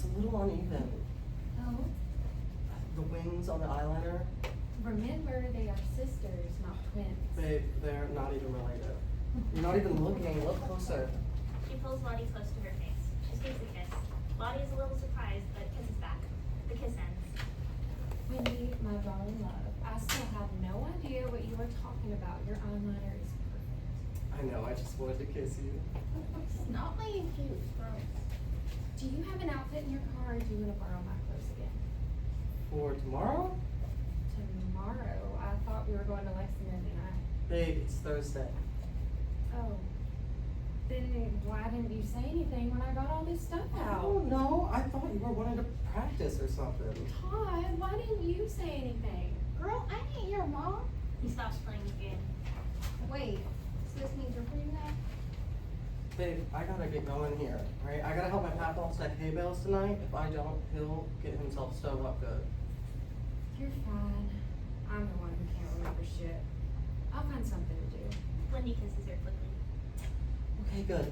It's a little uneven. Oh? The wings on the eyeliner. Remember, they are sisters, not twins. Babe, they're not even related. You're not even looking. Look closer. She pulls Lottie close to her face. She sneaks a kiss. Lottie is a little surprised, but kisses back. The kiss ends. Wendy, my darling love, I still have no idea what you are talking about. Your eyeliner is perfect. I know, I just wanted to kiss you. It's not laying cute, gross. Do you have an outfit in your car, or do you want to borrow my clothes again? For tomorrow? Tomorrow? I thought we were going to Lexington tonight. Babe, it's Thursday. Oh. Then why didn't you say anything when I got all this stuff out? Oh, no, I thought you were wanting to practice or something. Todd, why didn't you say anything? Girl, I ain't your mom. He stops playing the game. Wait, so this means you're free now? Babe, I gotta get going here, right? I gotta help my papa stack hay bales tonight. If I don't, he'll get himself stove up good. You're fine. I'm the one who can't remember shit. I'll find something to do. Wendy kisses her quickly. Okay, good.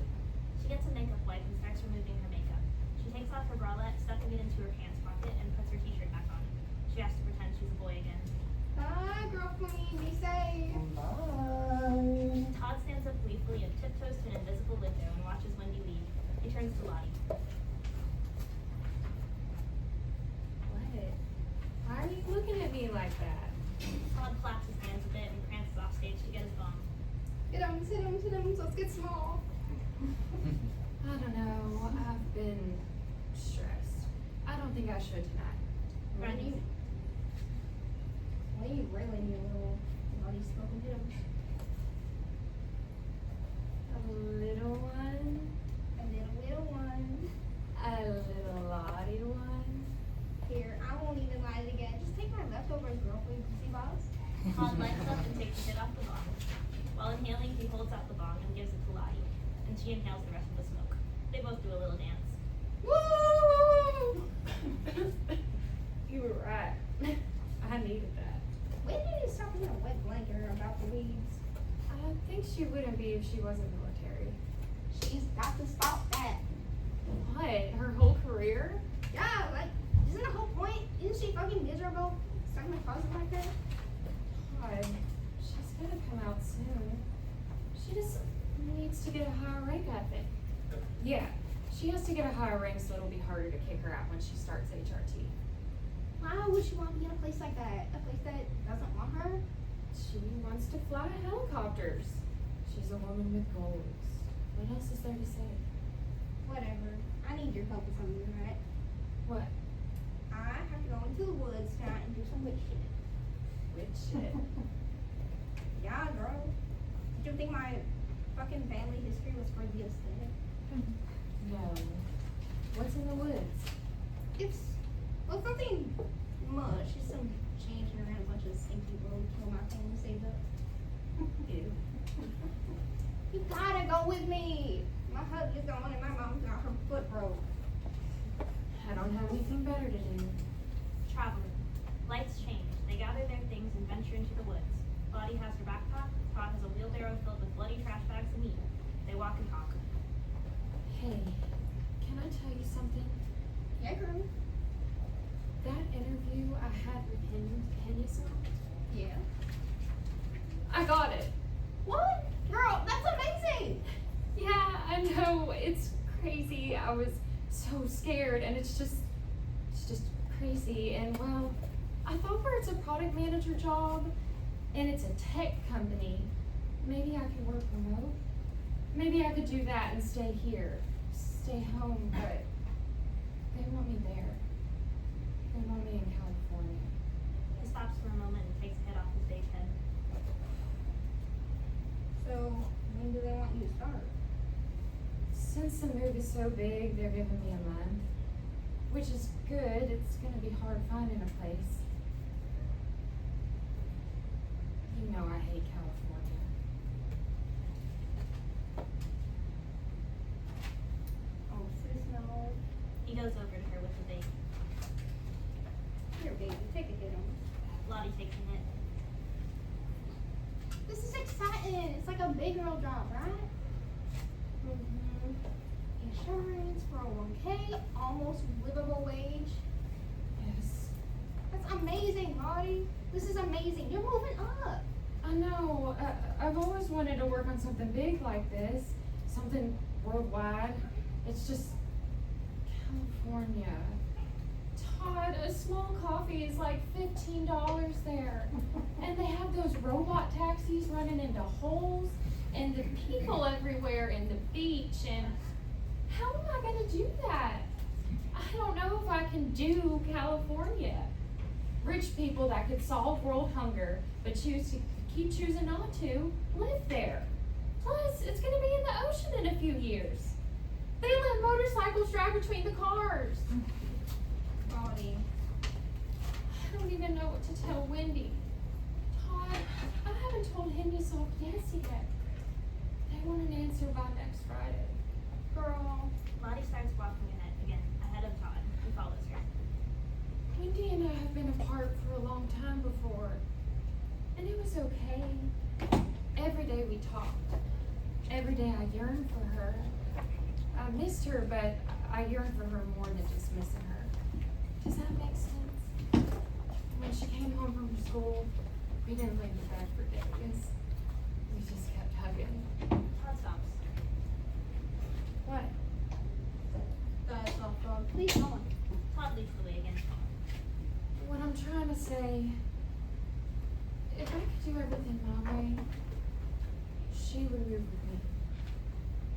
She gets a makeup wipe and starts removing her makeup. She takes off her bralette, stuffing it into her pants pocket, and puts her t-shirt back on. She has to pretend she's a boy again. Bye, girlfriend. Be safe. Bye. Todd stands up gleefully and tiptoes to an invisible window and watches Wendy leave. He turns to Lottie. What? Why are you looking at me like that? Todd flaps his hands a bit and prances off stage to get his bomb. Sit down, so let's get small. I don't know. I've been stressed. I don't think I should tonight. Wendy. Why are you railing your little bloody smoking hitters? A little one. A little one. A little Lottie one. Here, I won't even lie it again. Just take my leftovers, girlfriend. See balls? Todd lights up and takes a hit off the bong. While inhaling, he holds out the bong and gives it to Lottie, and she inhales the rest of the smoke. They both do a little dance. Woo! You were right. I needed that. When did you stop being a wet blanket about the weeds? I think she wouldn't be if she wasn't military. She's got to stop that. What? Her whole career? Yeah, like, isn't the whole point? Isn't she fucking miserable? Stuck in my closet like that? God, she's gonna come out soon. She just needs to get a higher rank, I think. Yeah, she has to get a higher rank so it'll be harder to kick her out when she starts HRT. Why would she want to be in a place like that? A place that doesn't want her? She wants to fly helicopters. She's a woman with goals. What else is there to say? Whatever. I need your help with something, right? What? I have to go into the woods tonight and do some witch shit. Witch shit. Yeah, girl. Did you think my fucking family history was for the aesthetic? No. What's in the woods? It's nothing much. It's some changing around a bunch of stinky roadkill my family saved up. Ew. You gotta go with me. My husband's gone and my mom's got her foot broke. I don't have anything better to do. Traveling. Lights change. They gather their things and venture into the woods. Lottie has her backpack. Todd has a wheelbarrow filled with bloody trash bags and meat. They walk and talk. Hey, can I tell you something? Yeah, girl. That interview I had with Sisman, Yeah. I got it. What? Girl, that's amazing! Yeah, I know, it's crazy. I was so scared and it's just crazy. And well, I thought where it's a product manager job and it's a tech company, maybe I could work remote. Maybe I could do that and stay here, stay home, but they want me there. They want me in California. He stops for a moment and takes a hit off his stage head. So, when do they want you to start? Since the move is so big, they're giving me a month, which is good. It's gonna be hard finding a place. You know I hate California. Oh, sis, no. He goes over to her with a bait. Here, baby, take a hit on this. Lottie takes a hit. This is exciting. It's like a big girl job, right? Mm-hmm. insurance, 401k, almost livable wage. Yes. That's amazing, Lottie. This is amazing. You're moving up. I know. I've always wanted to work on something big like this. Something worldwide. It's just California. Todd, a small coffee is like $15 there. And they have those robot taxis running into holes and the people everywhere and the beach, and how am I gonna do that? I don't know if I can do California. Rich people that could solve world hunger but choose to keep choosing not to live there. Plus, it's gonna be in the ocean in a few years. They let motorcycles drive between the cars. Lottie. I don't even know what to tell Wendy. Todd, I haven't told him you solved yes yet. They want an answer by next Friday. Girl. Lottie starts walking ahead of Todd, who follows her. Wendy and I have been apart for a long time before, and it was okay. Every day we talked. Every day I yearned for her. I missed her, but I yearned for her more than just missing her. Does that make sense? When she came home from school, we didn't leave the bed for days. We just kept hugging. Todd stops. What? That's all from. Please go on. Todd leads the way again. What I'm trying to say, if I could do everything my way, she would move with me.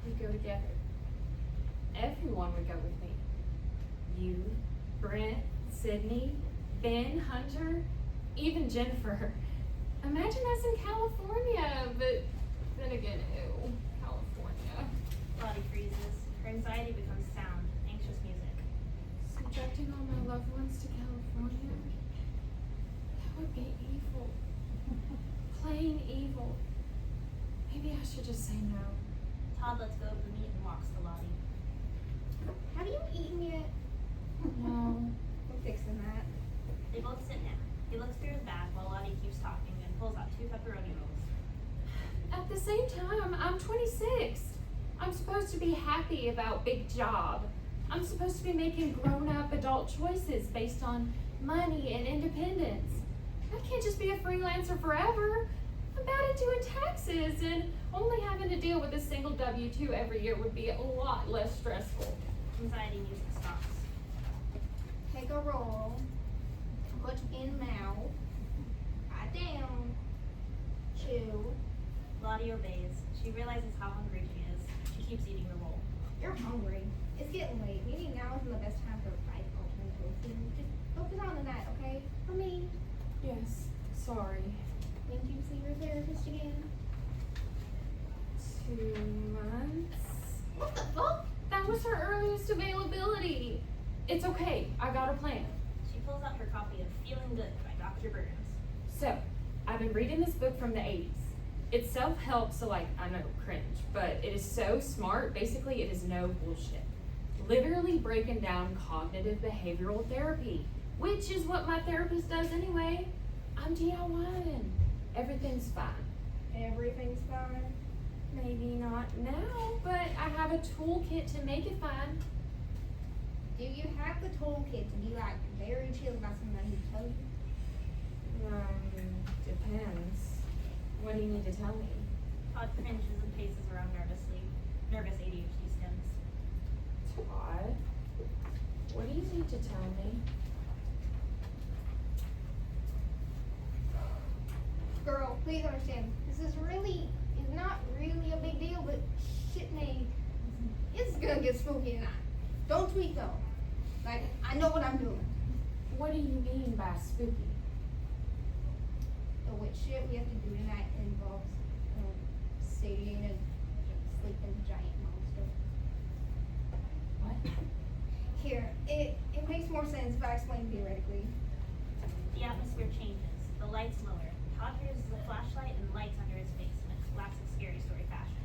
We'd go together. Everyone would go with me. You, Brent, Sydney, Ben, Hunter, even Jennifer. Imagine us in California, but then again, ew, California. Lottie freezes. Her anxiety becomes sound, anxious music. Subjecting all my loved ones to California? That would be evil. Plain evil. Maybe I should just say no. Todd lets go of the meat and walks to Lottie. Have you eaten yet? No. We're fixing that. They both sit down. He looks through his bag while Lottie keeps talking and pulls out 2 pepperoni rolls. At the same time, I'm 26. I'm supposed to be happy about big job. I'm supposed to be making grown-up adult choices based on money and independence. I can't just be a freelancer forever. I'm bad at doing taxes, and only having to deal with a single W-2 every year would be a lot less stressful. Anxiety music stops. Take a roll. Put in mouth. Write down. Chew. Lottie obeys. She realizes how hungry she is. She keeps eating the roll. You're hungry. It's getting late. Maybe now isn't the best time for life alternative food. Just focus on the night, okay? For me. Yes, sorry. When do you see your therapist again? 2 months? What the fuck? That was her earliest availability. It's okay, I got a plan. She pulls out her copy of Feeling Good by Dr. Burns. So, I've been reading this book from the 80s. It's self-help, so like, I know, cringe, but it is so smart. Basically, it is no bullshit. Literally breaking down cognitive behavioral therapy, which is what my therapist does anyway. I'm DIYing. Everything's fine. Everything's fine. Maybe not now, but I have a toolkit to make it fine. Do you have the toolkit to be like very chill about something he told you? Depends. What do you need to tell me? Todd cringes and paces around nervously. Nervous ADHD stems. Todd, what do you need to tell me? Girl, please understand. This is not really a big deal, but shit it's gonna get spooky tonight. Don't tweet though. Like, I know what I'm doing. What do you mean by spooky? The witch shit we have to do tonight involves seeing a sleeping giant monster. What? Here, it makes more sense if I explain theoretically. The atmosphere changes. The lights lower. Todd hears the flashlight and lights under his face in a classic scary story fashion.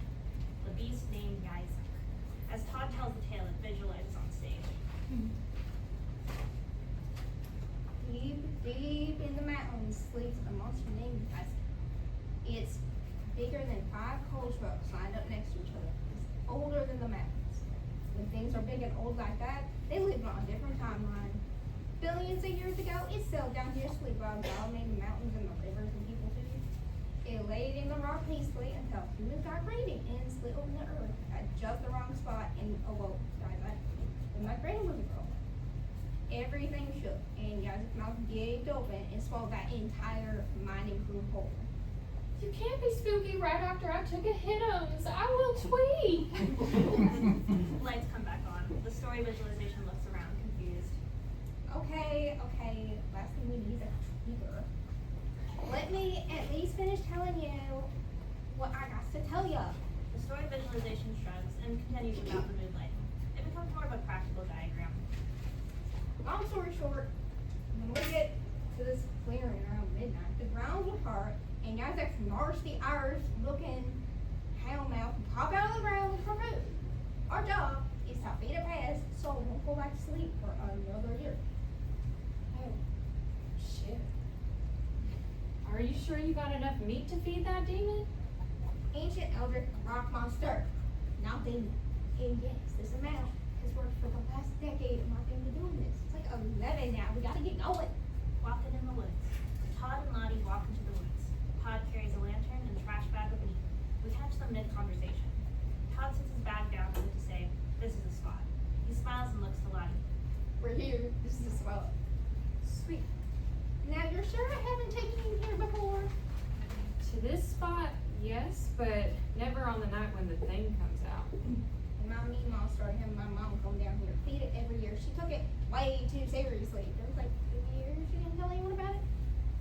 The beast named Gueye. As Todd tells the tale, it visualizes on stage. Deep in the mountains sleeps a monster named Gueye. It's bigger than 5 coal trucks lined up next to each other. It's older than the mountains. When things are big and old like that, they live on a different timeline. Billions of years ago, it sailed down here sweet by dominating the mountains and the rivers and people too. It laid in the rock peacefully until humans got greedy and split open the earth at just the wrong spot and awoke. When my brain was broke, everything shook and Isaac's mouth gaped open and swallowed that entire mining crew whole. You can't be spooky right after I took a Hims. I will tweet. Lights come back on. The story visualization looks around, confused. Okay, last thing we need is a tweaker. Let me at least finish telling you what I got to tell ya. The story visualization shrugs and continues without the mood lighting. It becomes more of a practical diagram. Long story short, when we get to this clearing around midnight, the ground will part and Isaac's nasty Irish looking hellmouth will pop out of the ground for food. Our job is to feed it past so it won't go back to sleep for another year. Oh, shit. Are you sure you got enough meat to feed that demon? Ancient eldritch rock monster, not demon. And yes, this amount has worked for the last decade of my family doing this. It's like 11 now, we gotta get going. Walking in the woods. Todd and Lottie walk into the woods. Todd carries a lantern and a trash bag of meat. We catch them mid-conversation. Todd sets his bag down as if to say, "This is a spot." He smiles and looks to Lottie. We're here, this is a spot. Sweet. Now you're sure I haven't taken you here before? To this spot, yes, but never on the night when the thing comes out. When my mean mom started having my mom come down here, feed it every year. She took it way too seriously. There was like 2 years she didn't tell anyone about it.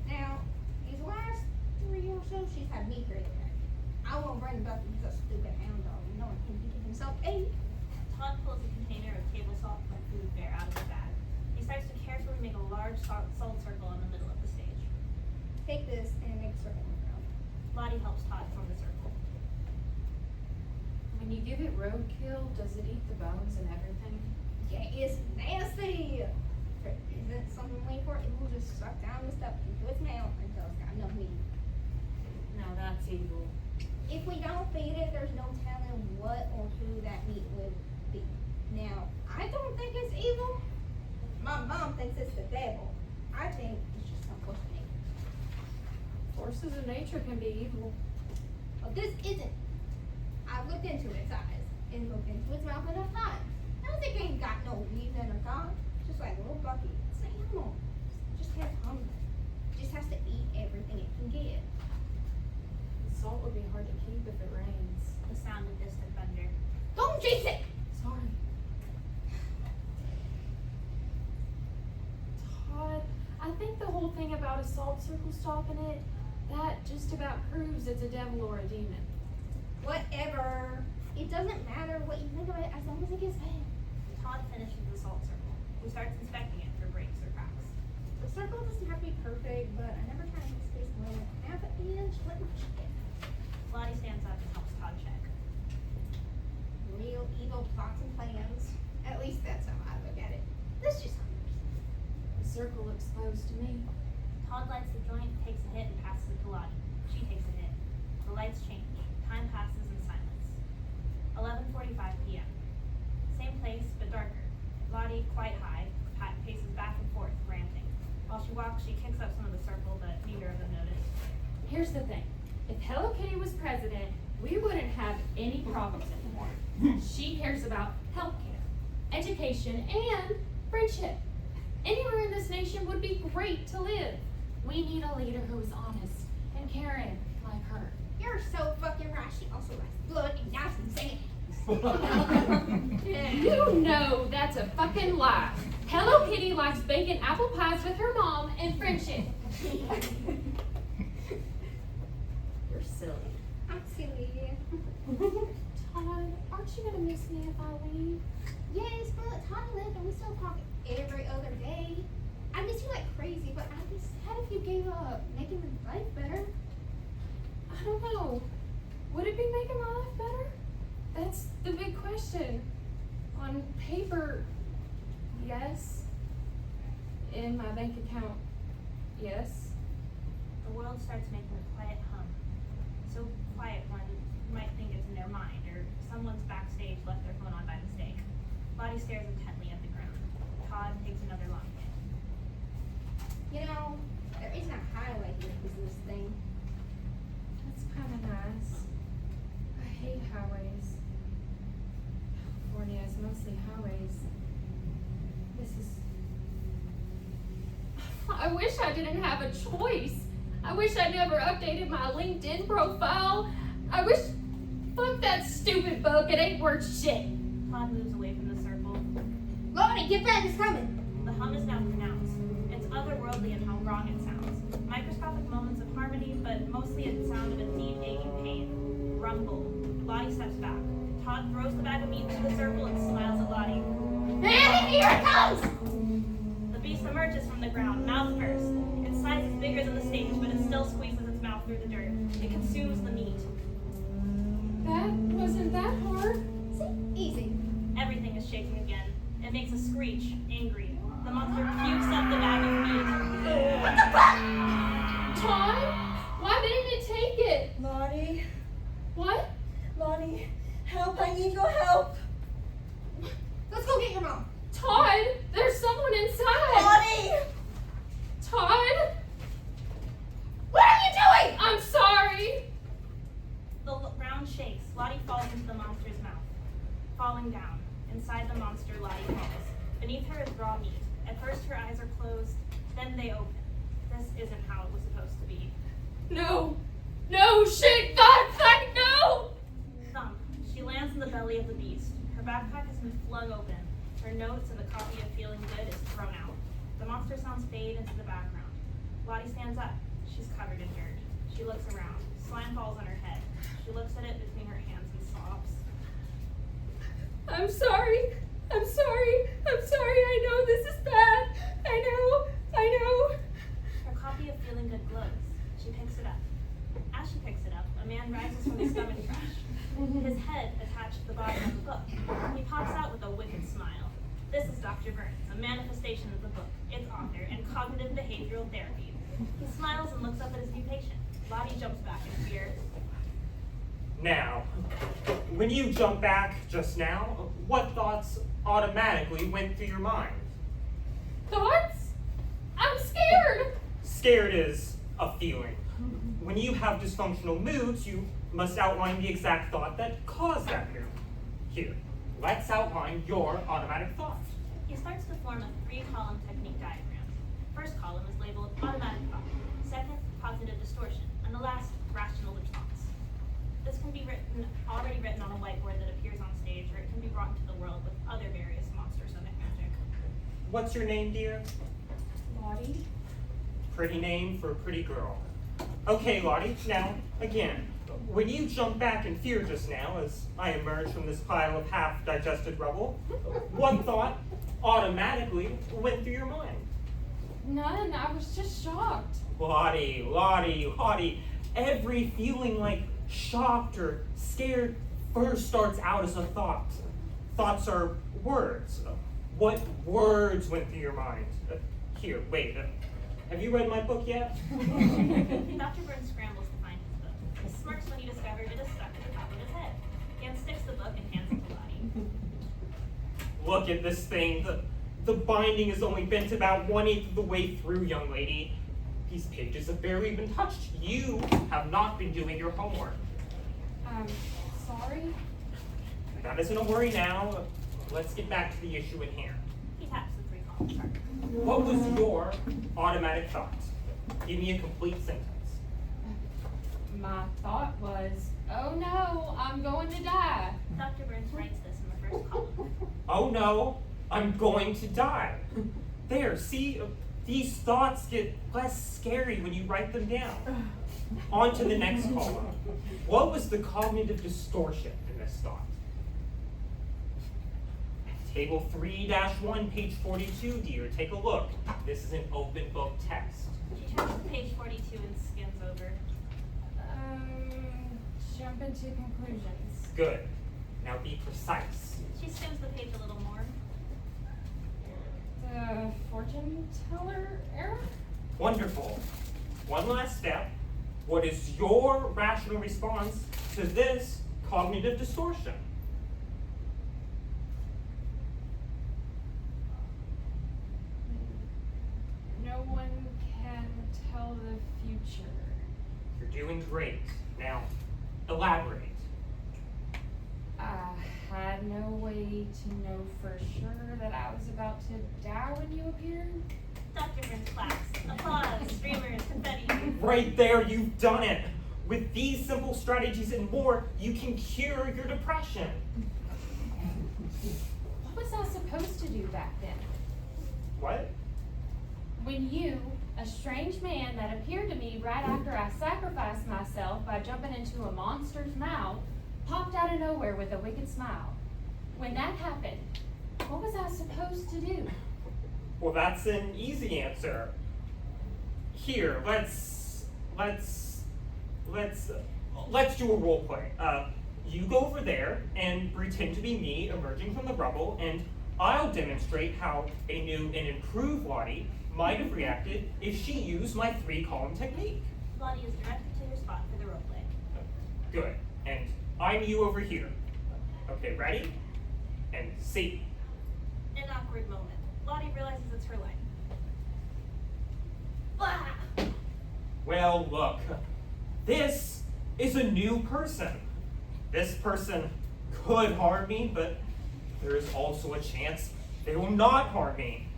Now, these last 3 or so, she's had me here today. I won't bring Bucky, he's a stupid hound dog. No one can give himself ate. Todd pulls a container of table salt and food bear out of his bag. He starts to carefully make a large salt circle in the middle of the stage. Take this and make a circle on the ground. Lottie helps Todd form the circle. When you give it roadkill, does it eat the bones and everything? Yeah, it's nasty. If it isn't something to wait for, it will just suck down the stuff into its mouth until it's got enough meat. Now that's evil. If we don't feed it, there's no telling what or who that meat would be. Now, I don't think it's evil. My mom thinks it's the devil. I think it's just some force of nature. Forces of nature can be evil. But this isn't. I've looked into its eyes and looked into its mouth enough times. It ain't got no reason or thought. Just like little Bucky. It's an animal. It just has hunger. It just has to eat everything it can get. The salt would be hard to keep if it rains. The sound of distant thunder. Don't jinx it! Sorry. Todd, I think the whole thing about a salt circle stopping it, that just about proves it's a devil or a demon. Whatever. It doesn't matter what you think of it as long as it gets fed. Todd finishes the salt circle. He starts inspecting it for breaks or cracks. The circle doesn't have to be perfect, but I never try to make space more than half an inch. Let me check. Lottie stands up and helps Todd check. Real evil plots and plans. At least that's how I look at it. This just hungers. The circle looks closed to me. Todd lights the joint, takes a hit, and passes it to Lottie. She takes a hit. The lights change. Time passes in silence. 11:45 p.m. Same place, but darker. Lottie, quite high, paces back and forth, ranting. While she walks, she kicks up some of the circle, but neither of them notice. Here's the thing. If Hello Kitty was president, we wouldn't have any problems anymore. She cares about healthcare, education, and friendship. Anywhere in this nation would be great to live. We need a leader who is honest and caring like her. You're so fucking right. She also likes blood and knives and sand. You know that's a fucking lie. Hello Kitty likes baking apple pies with her mom and friendship. You're silly. I'm silly. Todd, aren't you gonna miss me if I leave? Yes, but Todd lives and we still talk every other day. I miss you like crazy, but I'd be sad if you gave up making my life better. I don't know. Would it be making my life better? That's the big question. On paper, yes. In my bank account, yes. The world starts making a quiet hum. So quiet one might think it's in their mind, or someone's backstage left their phone on by mistake. Lottie stares intently at the ground. Todd takes another long hit. You know, there isn't a highway here because of this thing. That's kind of nice. I hate highways. California is mostly highways. This is. I wish I didn't have a choice. I wish I never updated my LinkedIn profile. I wish. Fuck that stupid book. It ain't worth shit. Todd moves away from the circle. Lottie, get back, it's coming! The hum is now pronounced. It's otherworldly in how wrong it sounds. Microscopic moments of harmony, but mostly a sound of a deep, aching pain. Rumble. Lottie steps back. Todd throws the bag of meat into the circle and smiles at Lottie. And here it comes! The beast emerges from the ground, mouth first. Its size is bigger than the stage, but it still squeezes its mouth through the dirt. It consumes the meat. That wasn't that hard. See? Easy. Everything is shaking again. It makes a screech, angry. The monster pukes up the bag of meat. What the fuck? Todd? Why didn't it take it? Lottie, What? Lottie, help, I need your help. Let's go get your mom. Todd, there's someone inside. Lottie! Todd? What are you doing? I'm sorry. The ground shakes. Lottie falls into the monster's mouth. Falling down. Inside the monster, Lottie falls. Beneath her is raw meat. At first her eyes are closed, then they open. This isn't how it was supposed to be. No. No, shit, God, fuck, no! Thump. She lands in the belly of the beast. Her backpack has been flung open. Her notes and the copy of Feeling Good is thrown out. The monster sounds fade into the background. Lottie stands up. She's covered in dirt. She looks around. Slime falls on her head. She looks at it between her hands and sobs. I'm sorry. I'm sorry. I'm sorry. I know this is bad. I know. Her copy of Feeling Good glows. She picks it up. As she picks it up, a man rises from his stomach trash. His head attached to the bottom of the book. He pops out with a wicked smile. This is Dr. Burns, a manifestation of the book, its author, and cognitive behavioral therapy. He smiles and looks up at his new patient. Lottie jumps back in fear. Now, when you jump back just now, what thoughts automatically went through your mind? Thoughts? I'm scared. Scared is a feeling. When you have dysfunctional moods, you must outline the exact thought that caused that mood. Here, let's outline your automatic thought. He starts to form a 3-column technique diagram. First column is labeled automatic thought. Second, cognitive distortion. And the last, rational response. This can be already written on a whiteboard that appears on stage, or it can be brought into the world with other various monsters of magic. What's your name, dear? Lottie? Pretty name for a pretty girl. Okay, Lottie, now, again, when you jumped back in fear just now as I emerged from this pile of half-digested rubble, what thought automatically went through your mind? None. I was just shocked. Lottie, every feeling like shocked or scared first starts out as a thought. Thoughts are words. What words went through your mind? Here, wait, have you read my book yet? Dr. Burns scrambles to find his book. He smirks when he discovers it is stuck at the top of his head. He unsticks the book and hands it to Lottie. Look at this thing. The binding is only bent about 1/8 of the way through, young lady. These pages have barely been touched. You have not been doing your homework. I'm sorry. That isn't a worry now. Let's get back to the issue at hand. He taps the 3-column chart. What was your automatic thought? Give me a complete sentence. My thought was, oh no, I'm going to die. Dr. Burns writes this in the first column. Oh no, I'm going to die. There, see? These thoughts get less scary when you write them down. On to the next column. What was the cognitive distortion in this thought? Table 3-1, page 42, dear. Take a look. This is an open book text. She turns to page 42 and skims over. Jump into conclusions. Good. Now be precise. She skims the page a little more. The fortune teller error? Wonderful. One last step. What is your rational response to this cognitive distortion? Elaborate. I had no way to know for sure that I was about to die when you appeared. Dr. Vince claps. Applause, streamers, confetti. Right there, you've done it. With these simple strategies and more, you can cure your depression. What was I supposed to do back then? What? When you, a strange man that appeared to me right after I sacrificed myself by jumping into a monster's mouth, popped out of nowhere with a wicked smile. When that happened, what was I supposed to do? Well, that's an easy answer. Here, let's do a role play. You go over there and pretend to be me emerging from the rubble, and I'll demonstrate how a new and improved Lottie might have reacted if she used my 3-column technique. Lottie is directed to your spot for the roleplay. Good. And I'm you over here. Okay, ready? And see. An awkward moment. Lottie realizes it's her line. Blah! Well, look. This is a new person. This person could harm me, but there is also a chance they will not harm me.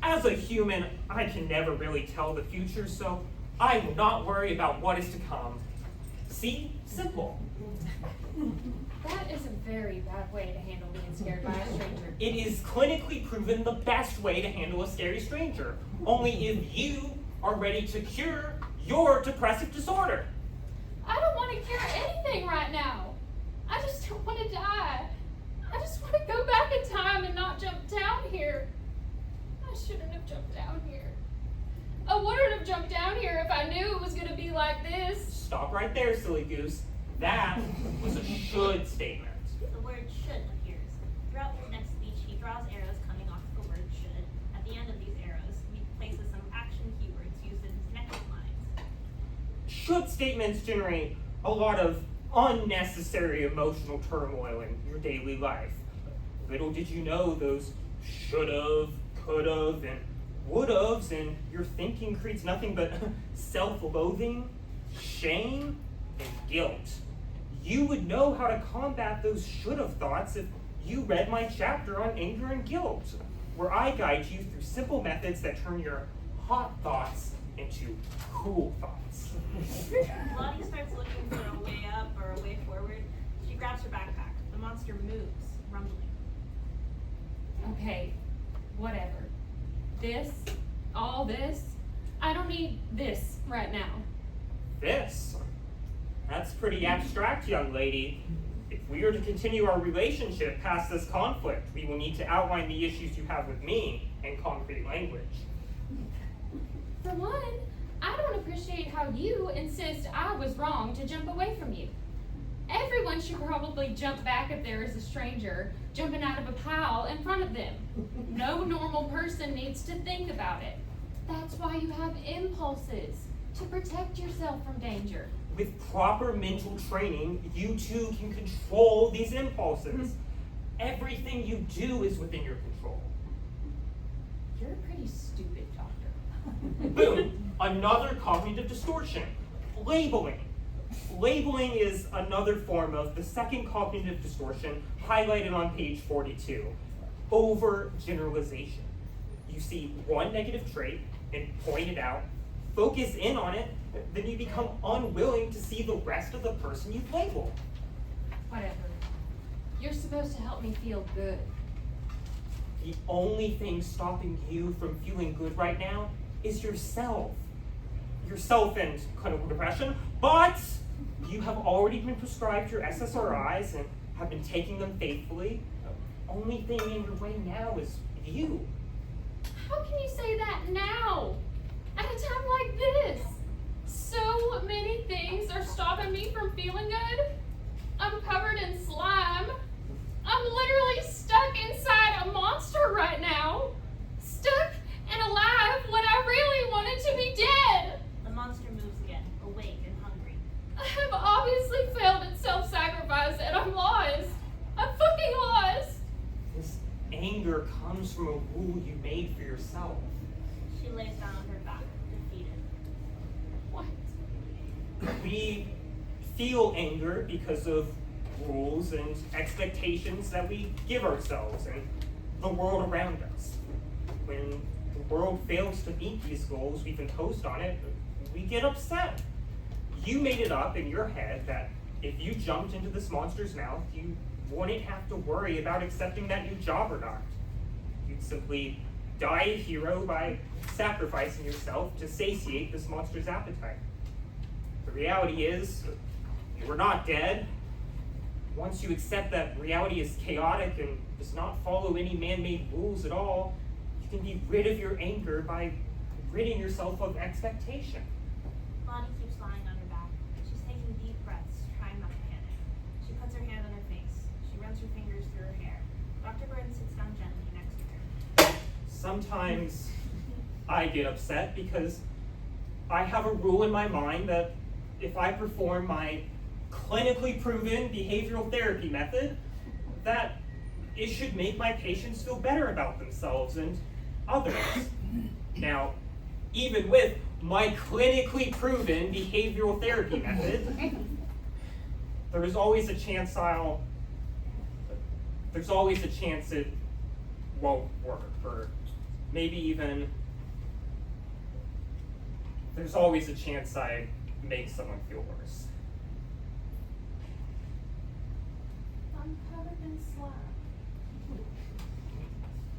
As a human, I can never really tell the future, so I will not worry about what is to come. See? Simple. That is a very bad way to handle being scared by a stranger. It is clinically proven the best way to handle a scary stranger. Only if you are ready to cure your depressive disorder. I don't want to cure anything right now. I just don't want to die. I just want to go back in time and not jump down here. I shouldn't have jumped down here. I wouldn't have jumped down here if I knew it was going to be like this. Stop right there, silly goose. That was a should statement. The word should appears. Throughout his next speech, he draws arrows coming off the word should. At the end of these arrows, he places some action keywords used in his next lines. Should statements generate a lot of unnecessary emotional turmoil in your daily life. Little did you know those should've, could've, and would'ves in your thinking creates nothing but self-loathing, shame, and guilt. You would know how to combat those should've thoughts if you read my chapter on anger and guilt, where I guide you through simple methods that turn your hot thoughts into cool thoughts. Lottie starts looking for a way up or a way forward. She grabs her backpack. The monster moves, rumbling. Okay, whatever. This, all this, I don't need this right now. This? That's pretty abstract, young lady. If we are to continue our relationship past this conflict, we will need to outline the issues you have with me in concrete language. For one, I don't appreciate how you insist I was wrong to jump away from you. Everyone should probably jump back if there is a stranger jumping out of a pile in front of them. No normal person needs to think about it. That's why you have impulses, to protect yourself from danger. With proper mental training, you too can control these impulses. Everything you do is within your control. You're a pretty stupid doctor. Boom! Another cognitive distortion. Labeling. Labeling is another form of the second cognitive distortion highlighted on page 42. Overgeneralization. You see one negative trait and point it out, focus in on it, then you become unwilling to see the rest of the person you've labeled. Whatever. You're supposed to help me feel good. The only thing stopping you from feeling good right now is yourself. Yourself and clinical depression, but you have already been prescribed your SSRIs and have been taking them faithfully. The only thing in your way now is you. How can you say that now? At a time like this? So many things are stopping me from feeling good. I'm covered in slime. I'm literally stuck inside a monster right now. Stuck and alive when I really wanted to be dead. The monster moves again, awake and hungry. I have obviously failed at self-sacrifice and I'm lost. I'm fucking lost. This anger comes from a rule you made for yourself. She lays down on her back, defeated. What? We feel anger because of rules and expectations that we give ourselves and the world around us. When the world fails to meet these goals we've imposed on it, we get upset. You made it up in your head that if you jumped into this monster's mouth, you wouldn't have to worry about accepting that new job or not. You'd simply die a hero by sacrificing yourself to satiate this monster's appetite. The reality is, you are not dead. Once you accept that reality is chaotic and does not follow any man-made rules at all, you can be rid of your anger by ridding yourself of expectation. Lottie keeps lying on her back. She's taking deep breaths, trying not to panic. She puts her hand on her face. She runs her fingers through her hair. Dr. Burns sits down gently next to her. Sometimes I get upset because I have a rule in my mind that if I perform my clinically proven behavioral therapy method, that it should make my patients feel better about themselves and others. Now, even with my clinically proven behavioral therapy method, there's always a chance it won't work, or maybe even there's always a chance I make someone feel worse. I'm covered in slime.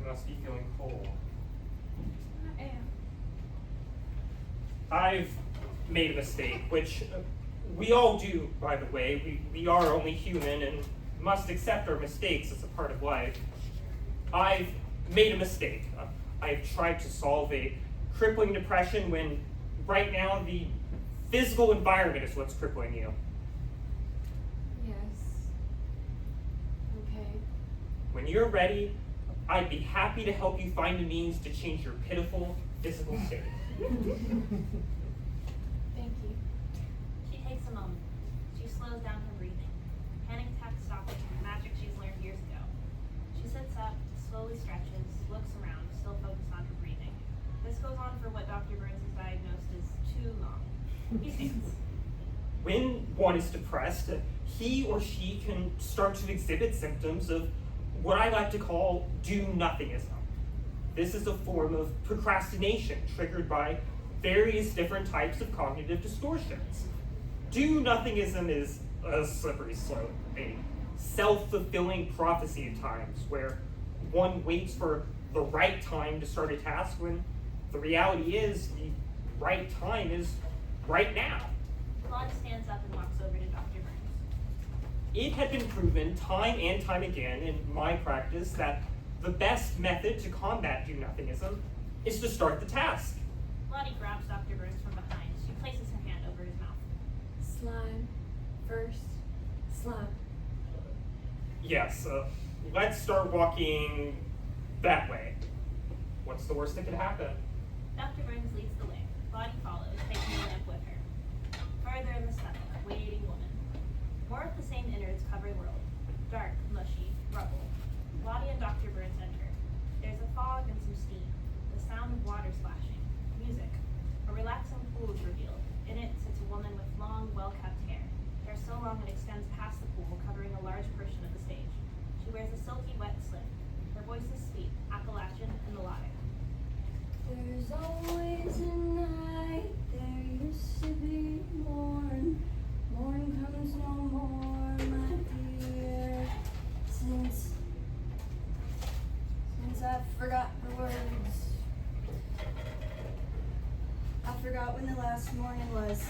You must be feeling cold. I am. I've made a mistake, which we all do, by the way. We are only human and must accept our mistakes as a part of life. I've made a mistake. I've tried to solve a crippling depression when right now the physical environment is what's crippling you. Yes. Okay. When you're ready, I'd be happy to help you find a means to change your pitiful physical state. Thank you. She takes a moment. She slows down her breathing. Panic attacks stop with the magic she's learned years ago. She sits up, slowly stretches, looks around, still focused on her breathing. This goes on for what Dr. Burns has diagnosed as too long. He stands. When one is depressed, he or she can start to exhibit symptoms of what I like to call do-nothingism. This is a form of procrastination triggered by various different types of cognitive distortions. Do-nothingism is a slippery slope, a self-fulfilling prophecy at times where one waits for the right time to start a task when the reality is the right time is right now. Lottie stands up and walks over to Dr. Burns. It had been proven time and time again in my practice that the best method to combat do-nothingism is to start the task. Lottie grabs Dr. Burns from behind. She places her hand over his mouth. Slime. First. Slime. Yes, let's start walking that way. What's the worst that could happen? Dr. Burns leads the way. Lottie follows, taking the lamp with her. Further in the study, waiting woman. More of the same innards cover the world. Dark, mushy, rubble. Lottie and Dr. Burns enter. There's a fog and some steam. The sound of water splashing. Music. A relaxing pool is revealed. In it sits a woman with long, well-kept hair. Hair so long it extends past the pool, covering a large portion of the stage. She wears a silky, wet slip. Her voice is sweet, Appalachian, and melodic. There's always a night, there used to be morn. Morn comes no more, my dear. Since I forgot the words. I forgot when the last morning was.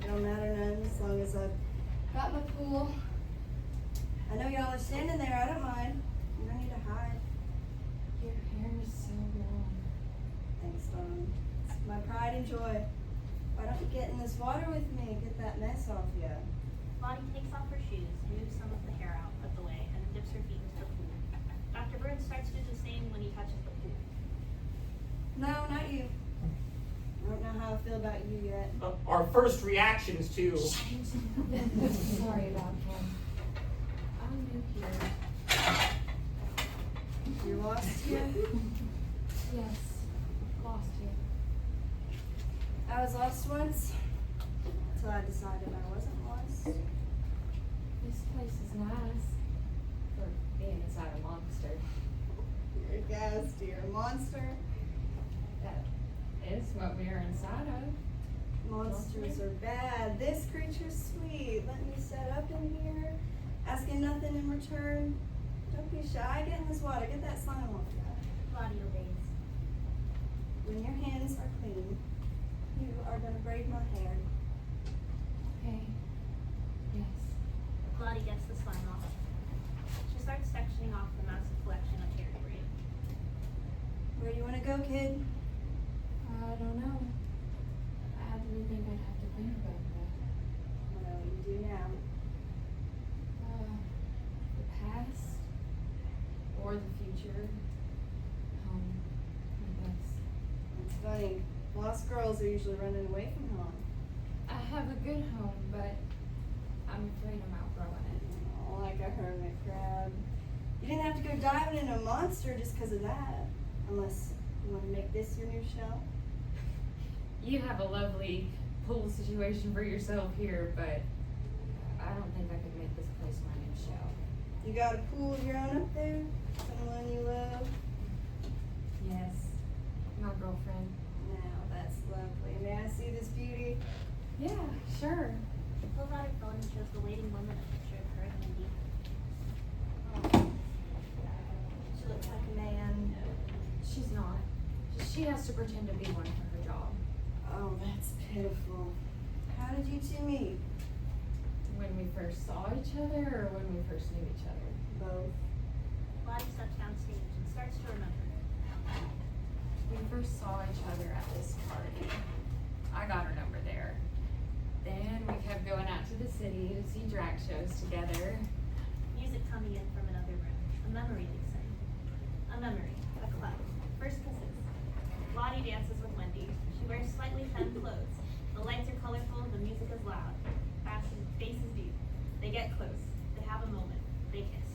It don't matter none, as long as I've got my pool. I know y'all are standing there, I don't mind. You don't need to hide. Your hair is so long. Thanks, Dawn. It's my pride and joy. Why don't you get in this water with me and get that mess off ya? Lottie takes off her shoes, moves some of the hair out of the way, and dips her feet into the pool. Dr. Burns starts to do the same when he touches the pool. No, not you. I don't know how I feel about you yet. Our first reactions to... Sorry about him. I'm new here. You're lost here? Yes. Lost here. I was lost once. Until I decided I wasn't lost. This place is nice for being inside a monster. You're a ghast, you're a monster. That is what we are inside of. Monsters are bad. This creature's sweet. Let me set up in here. Asking nothing in return. Don't be shy. Get in this water. Get that slime off you. Lottie obeys. When your hands are clean, you are gonna braid my hair. Okay. Yes. Lottie gets the slime off. She starts sectioning off the massive collection of territory. Where do you wanna go, kid? I don't know. I didn't think I'd have to think about that. Well, you do now. The past or the future. I guess. It's funny. Lost girls are usually running away from home. I have a good home, but I'm afraid I'm outgrowing it. Oh, like a hermit crab. You didn't have to go diving into a monster just because of that. Unless you want to make this your new shell. You have a lovely pool situation for yourself here, but I don't think I could make this place my new shell. You got a pool of your own up there? Someone you love? Yes, my girlfriend. Now that's lovely. May I see this beauty? Yeah, sure. She pulls out her phone and shows the waiting woman a picture of her and Wendy. Oh. She looks like a man. She's not. She has to pretend to be one for her job. Oh, that's pitiful. How did you two meet? When we first saw each other or when we first knew each other? Both. Lottie steps downstage and starts to remember her. We first saw each other at this party. I got her number there. Then we kept going out to the city to see drag shows together. Music coming in from another room. A memory, they say. A memory. A club. First kisses. Lottie dances with Wendy. She wears slightly femme clothes. The lights are colorful, the music is loud. Bass is deep. They get close. They have a moment. They kiss.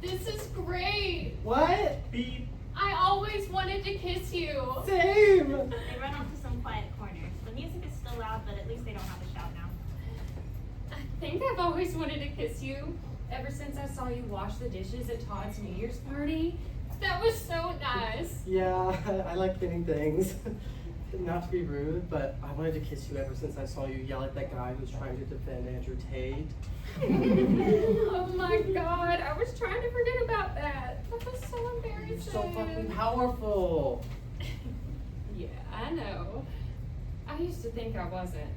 This is great! What? Beep. I always wanted to kiss you! Same! They run off to some quiet corners. The music is still loud, but at least they don't have to shout now. I think I've always wanted to kiss you. Ever since I saw you wash the dishes at Todd's New Year's party. That was so nice. Yeah, I like getting things. Not to be rude, but I wanted to kiss you ever since I saw you yell at that guy who was trying to defend Andrew Tate. Oh my god, I was trying to forget about that. That was so embarrassing. You're so fucking powerful. Yeah, I know. I used to think I wasn't.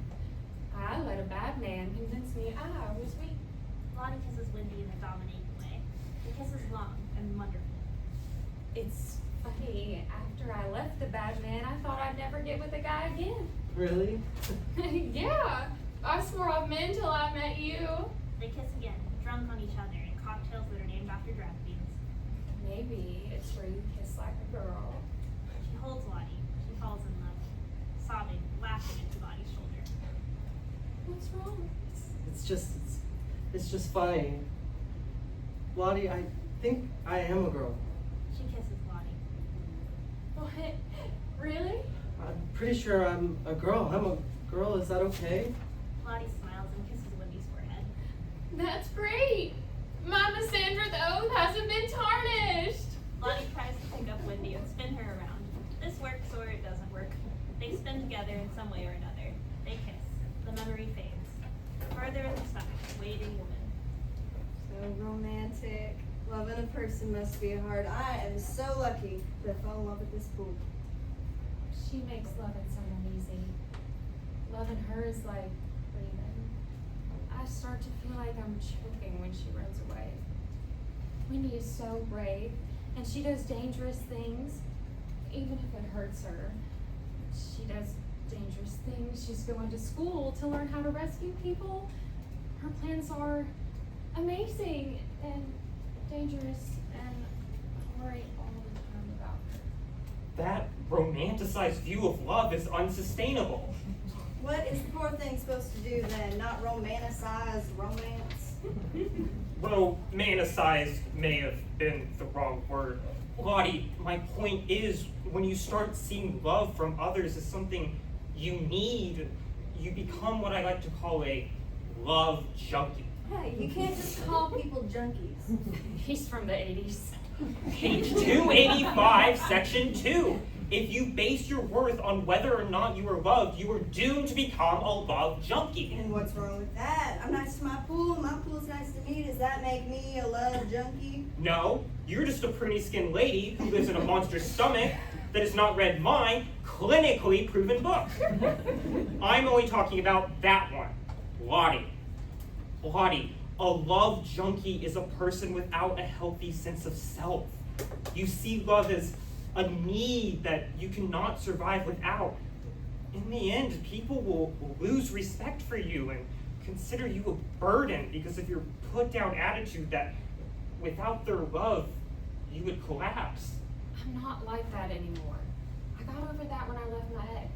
I let a bad man convince me I was weak. Lottie kisses Wendy in a dominating way. The kiss is long and wonderful. It's funny, after I left the bad man, I thought I'd never get with a guy again. Really? Yeah, I swore off men till I met you. They kiss again, drunk on each other in cocktails that are named after drag queens. Maybe it's where you kiss like a girl. She holds Lottie. She falls in love, sobbing, laughing into Lottie's shoulder. What's wrong? It's just funny. Lottie, I think I am a girl. She kisses Lottie. What? Really? I'm pretty sure I'm a girl. I'm a girl. Is that okay? Lottie smiles and kisses Wendy's forehead. That's great! Mama Sandra's oath hasn't been tarnished! Lottie tries to pick up Wendy and spin her around. This works or it doesn't work. They spin together in some way or another. They kiss. The memory fades. Further in the stomach, waiting woman. So romantic. Loving a person must be hard. I am so lucky to fall in love with this pool. She makes loving someone easy. Loving her is like breathing. I start to feel like I'm choking when she runs away. Wendy is so brave, and she does dangerous things, even if it hurts her. She does dangerous things. She's going to school to learn how to rescue people. Her plans are amazing and dangerous, and I worry all the time about her. That romanticized view of love is unsustainable. What is the poor thing supposed to do then? Not romanticize romance? Romanticized may have been the wrong word. Lottie, my point is, when you start seeing love from others as something you need, you become what I like to call a love junkie. Hey, you can't just call people junkies. He's from the 80s. Page 285, section 2. If you base your worth on whether or not you are loved, you are doomed to become a love junkie. And what's wrong with that? I'm nice to my pool's nice to me. Does that make me a love junkie? No, you're just a pretty skinned lady who lives in a monster's stomach that has not read my clinically proven book. I'm only talking about that one, Lottie. Lottie, a love junkie is a person without a healthy sense of self. You see love as a need that you cannot survive without. In the end, people will lose respect for you and consider you a burden because of your put-down attitude that without their love, you would collapse. I'm not like that anymore. I got over that when I left my ex.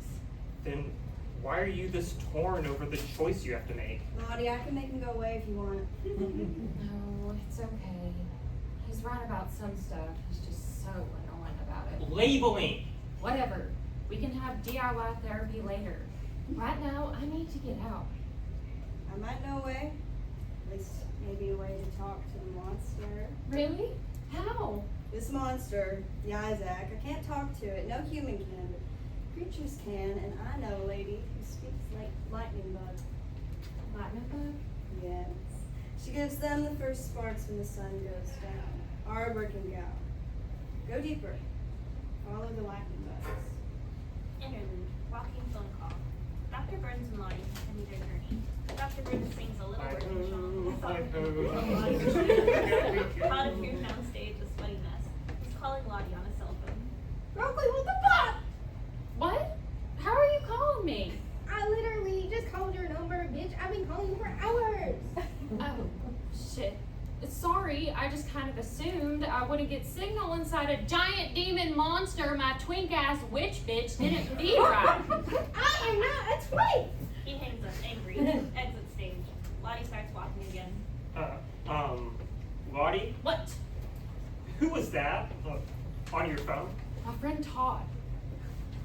Then why are you this torn over the choice you have to make? Lottie, I can make him go away if you want. No, it's okay. He's right about some stuff. He's just so annoying about it. Labeling! Whatever. We can have DIY therapy later. Right now, I need to get out. I might know a way. At least maybe a way to talk to the monster. Really? How? This monster, the Isaac, I can't talk to it. No human can, but creatures can, and I know a lady who speaks like lightning bug. Lightning bug? Yes. She gives them the first sparks when the sun goes down. Hard working gal. Go deeper. Follow the lightning bugs. Interlude. Walking phone call. Dr. Burns and Lottie continue their journey. Dr. Burns sings a little working song. Todd appears downstage, a sweaty mess. He's calling Lottie on a cell phone. Broccoli, what the fuck? What? How are you calling me? I literally just called your number, bitch. I've been calling you for hours. Oh, shit. Sorry, I just kind of assumed I wouldn't get signal inside a giant demon monster my twink-ass witch bitch didn't feed right. I am not a twink. He hangs up, angry, exits stage. Lottie starts walking again. Lottie? What? Who was that on your phone? My friend Todd.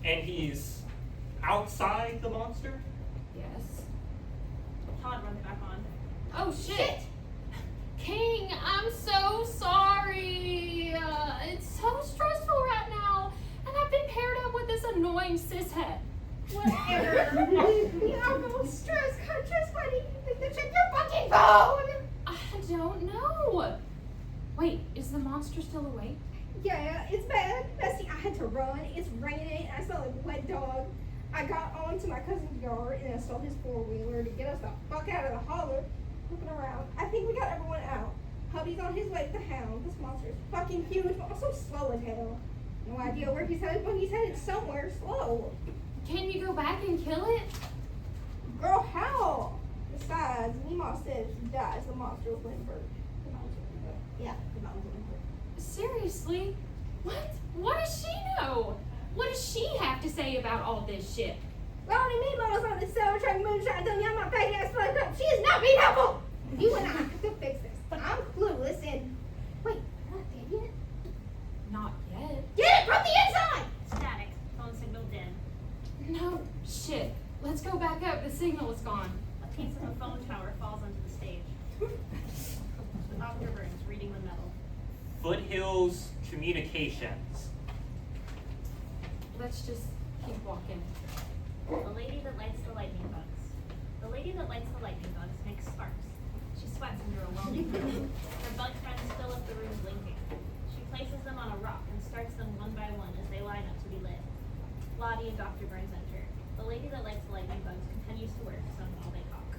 And he's outside the monster? Yes. Todd runs back on. Oh, shit! King, I'm so sorry. It's so stressful right now. And I've been paired up with this annoying cishead. Whatever. You have no stress. God, just why do you think to check your fucking phone? I don't know. Wait, is the monster still awake? Yeah, it's bad. Bessie, I had to run. It's raining. I smell like wet dog. I got onto my cousin's yard and I stole his four-wheeler to get us the fuck out of the holler. Looking around. I think we got everyone out. Hubby's on his way to the hound. This monster is fucking huge, but also slow as hell. No idea where he's headed, but he's headed somewhere slow. Can you go back and kill it? Girl, how? Besides, Nemo said if he dies, the monster will whimper. The mountains will whimper. Yeah, the mountains will whimper. Seriously? What? What does she know? What does she have to say about all this shit? Lottie Nemo's on the cell track moonshine telling y'all my fake ass fucked up. She is not being helpful. You and I have to fix this. I'm clueless and wait, I'm not dead yet? Not yet. Get it from the inside! Static. Phone signal dim. No, shit. Let's go back up. The signal is gone. A piece of a phone tower falls onto the stage. Dr. Burns reading the metal. Foothills Communications. Let's just keep walking. The lady that lights the lightning bugs. The lady that lights the lightning bugs makes sparks. She sweats under a welding room. Her bug friends fill up the room blinking. She places them on a rock and starts them one by one as they line up to be lit. Lottie and Dr. Burns enter. The lady that lights the lightning bugs continues to work some while they talk.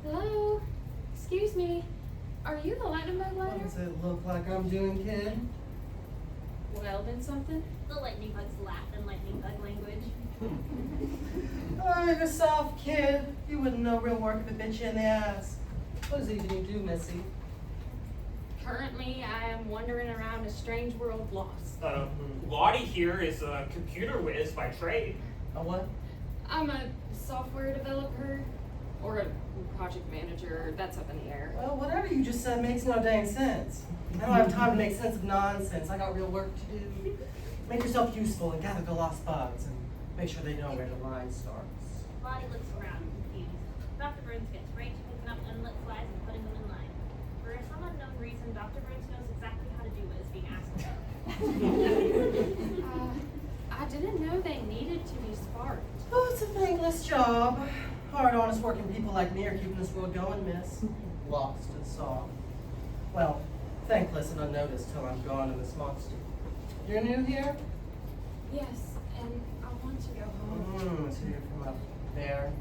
Hello? Excuse me. Are you the lightning bug What lighter? does it look like I'm doing, kid? Welding something? The lightning bugs laugh in lightning bug language. Oh, you're soft, kid. You wouldn't know real work if it bit you in the ass. What is it you do, Missy? Currently, I am wandering around a strange world lost. Lottie here is a computer whiz by trade. A what? I'm a software developer or a project manager. That's up in the air. Well, whatever you just said makes no dang sense. I don't have time to make sense of nonsense. I got real work to do. Make yourself useful and gather the lost bugs and make sure they know where the line starts. Lottie looks around, confused. Dr. Burns gets right to picking up unlit flies and putting them in line. For some unknown reason, Dr. Burns knows exactly how to do what is being asked of him. I didn't know they needed to be sparked. Oh, it's a thankless job. Hard, honest working people like me are keeping this world going, miss. Lost and soft. Well, thankless and unnoticed till I'm gone in this monster. You're new here? Yes, and I want to go home. So you're from up there.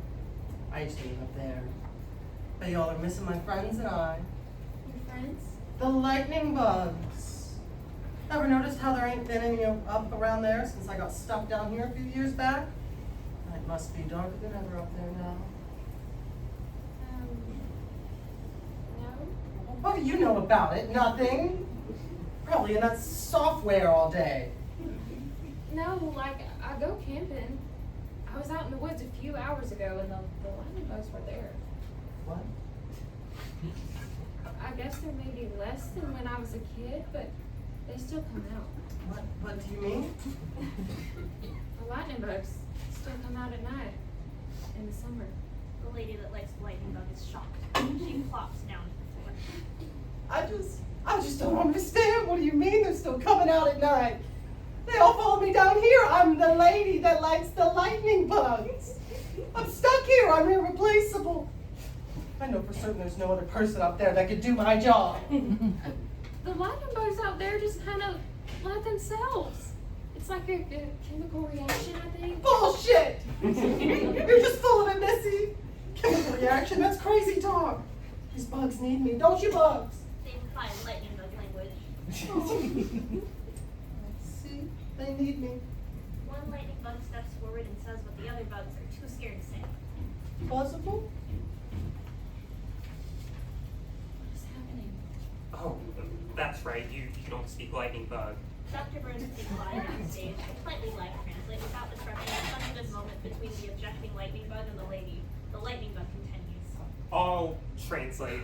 I used to live up there. But y'all are missing my friends and I. Your friends? The lightning bugs. Ever noticed how there ain't been any up around there since I got stuck down here a few years back? It must be darker than ever up there now. No. What do you know about it? Nothing. Probably in that software all day. No, like, I go camping. I was out in the woods a few hours ago and the lightning bugs were there. What? I guess there may be less than when I was a kid, but they still come out. What do you mean? The lightning bugs still come out at night in the summer. The lady that likes the lightning bug is shocked. She plops down to the floor. I just don't understand. What do you mean they're still coming out at night? They all follow me down here. I'm the lady that likes the lightning bugs. I'm stuck here. I'm irreplaceable. I know for certain there's no other person up there that could do my job. The lightning bugs out there just kind of let themselves. It's like a chemical reaction, I think. Bullshit! You're just full of it, Missy. Chemical reaction, that's crazy talk. These bugs need me, don't you, bugs? They reply in lightning bug language. See, they need me. One lightning bug steps forward and says what the other bugs are too scared to say. Possible? What is happening? Oh, that's right. You don't speak lightning bug. Dr. Burns takes Lottie downstage, politely live translate without disrupting the sensitive moment between the objecting lightning bug and the lady. The lightning bug continues. I'll translate.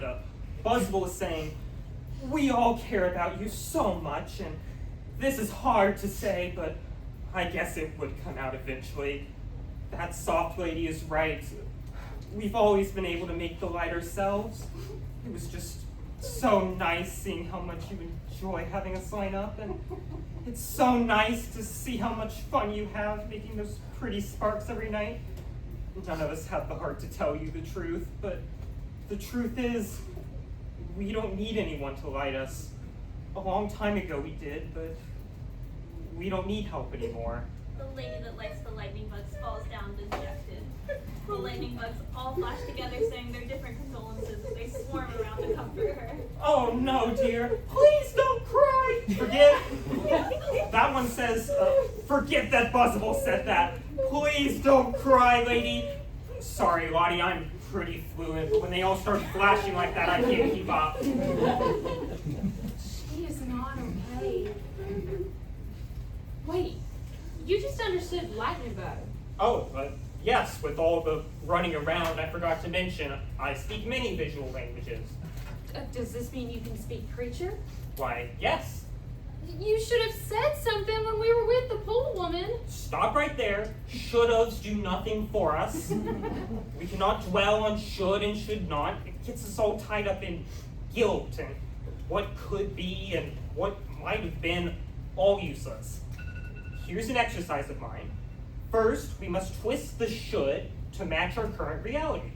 Buzzable was saying, we all care about you so much, and this is hard to say, but I guess it would come out eventually. That soft lady is right. We've always been able to make the light ourselves. It was just so nice seeing how much you enjoy having us line up, and it's so nice to see how much fun you have making those pretty sparks every night. None of us have the heart to tell you the truth, but the truth is, we don't need anyone to light us. A long time ago we did, but we don't need help anymore. The lady that likes the lightning bugs falls down dejected. The lightning bugs all flash together saying their different condolences as they swarm around to comfort her. Oh no, dear, please don't cry. That one says, forget that Buzzable said that. Please don't cry, lady. Sorry, Lottie, I'm pretty fluent, but when they all start flashing like that, I can't keep up. She is not okay. Wait, you just understood lightning bug. Oh, yes, with all the running around, I forgot to mention, I speak many visual languages. Does this mean you can speak creature? Why, yes. You should have said something when we were with the pool woman. Stop right there. Should-ofs do nothing for us. We cannot dwell on should and should not. It gets us all tied up in guilt and what could be and what might have been, all useless. Here's an exercise of mine. First, we must twist the should to match our current reality.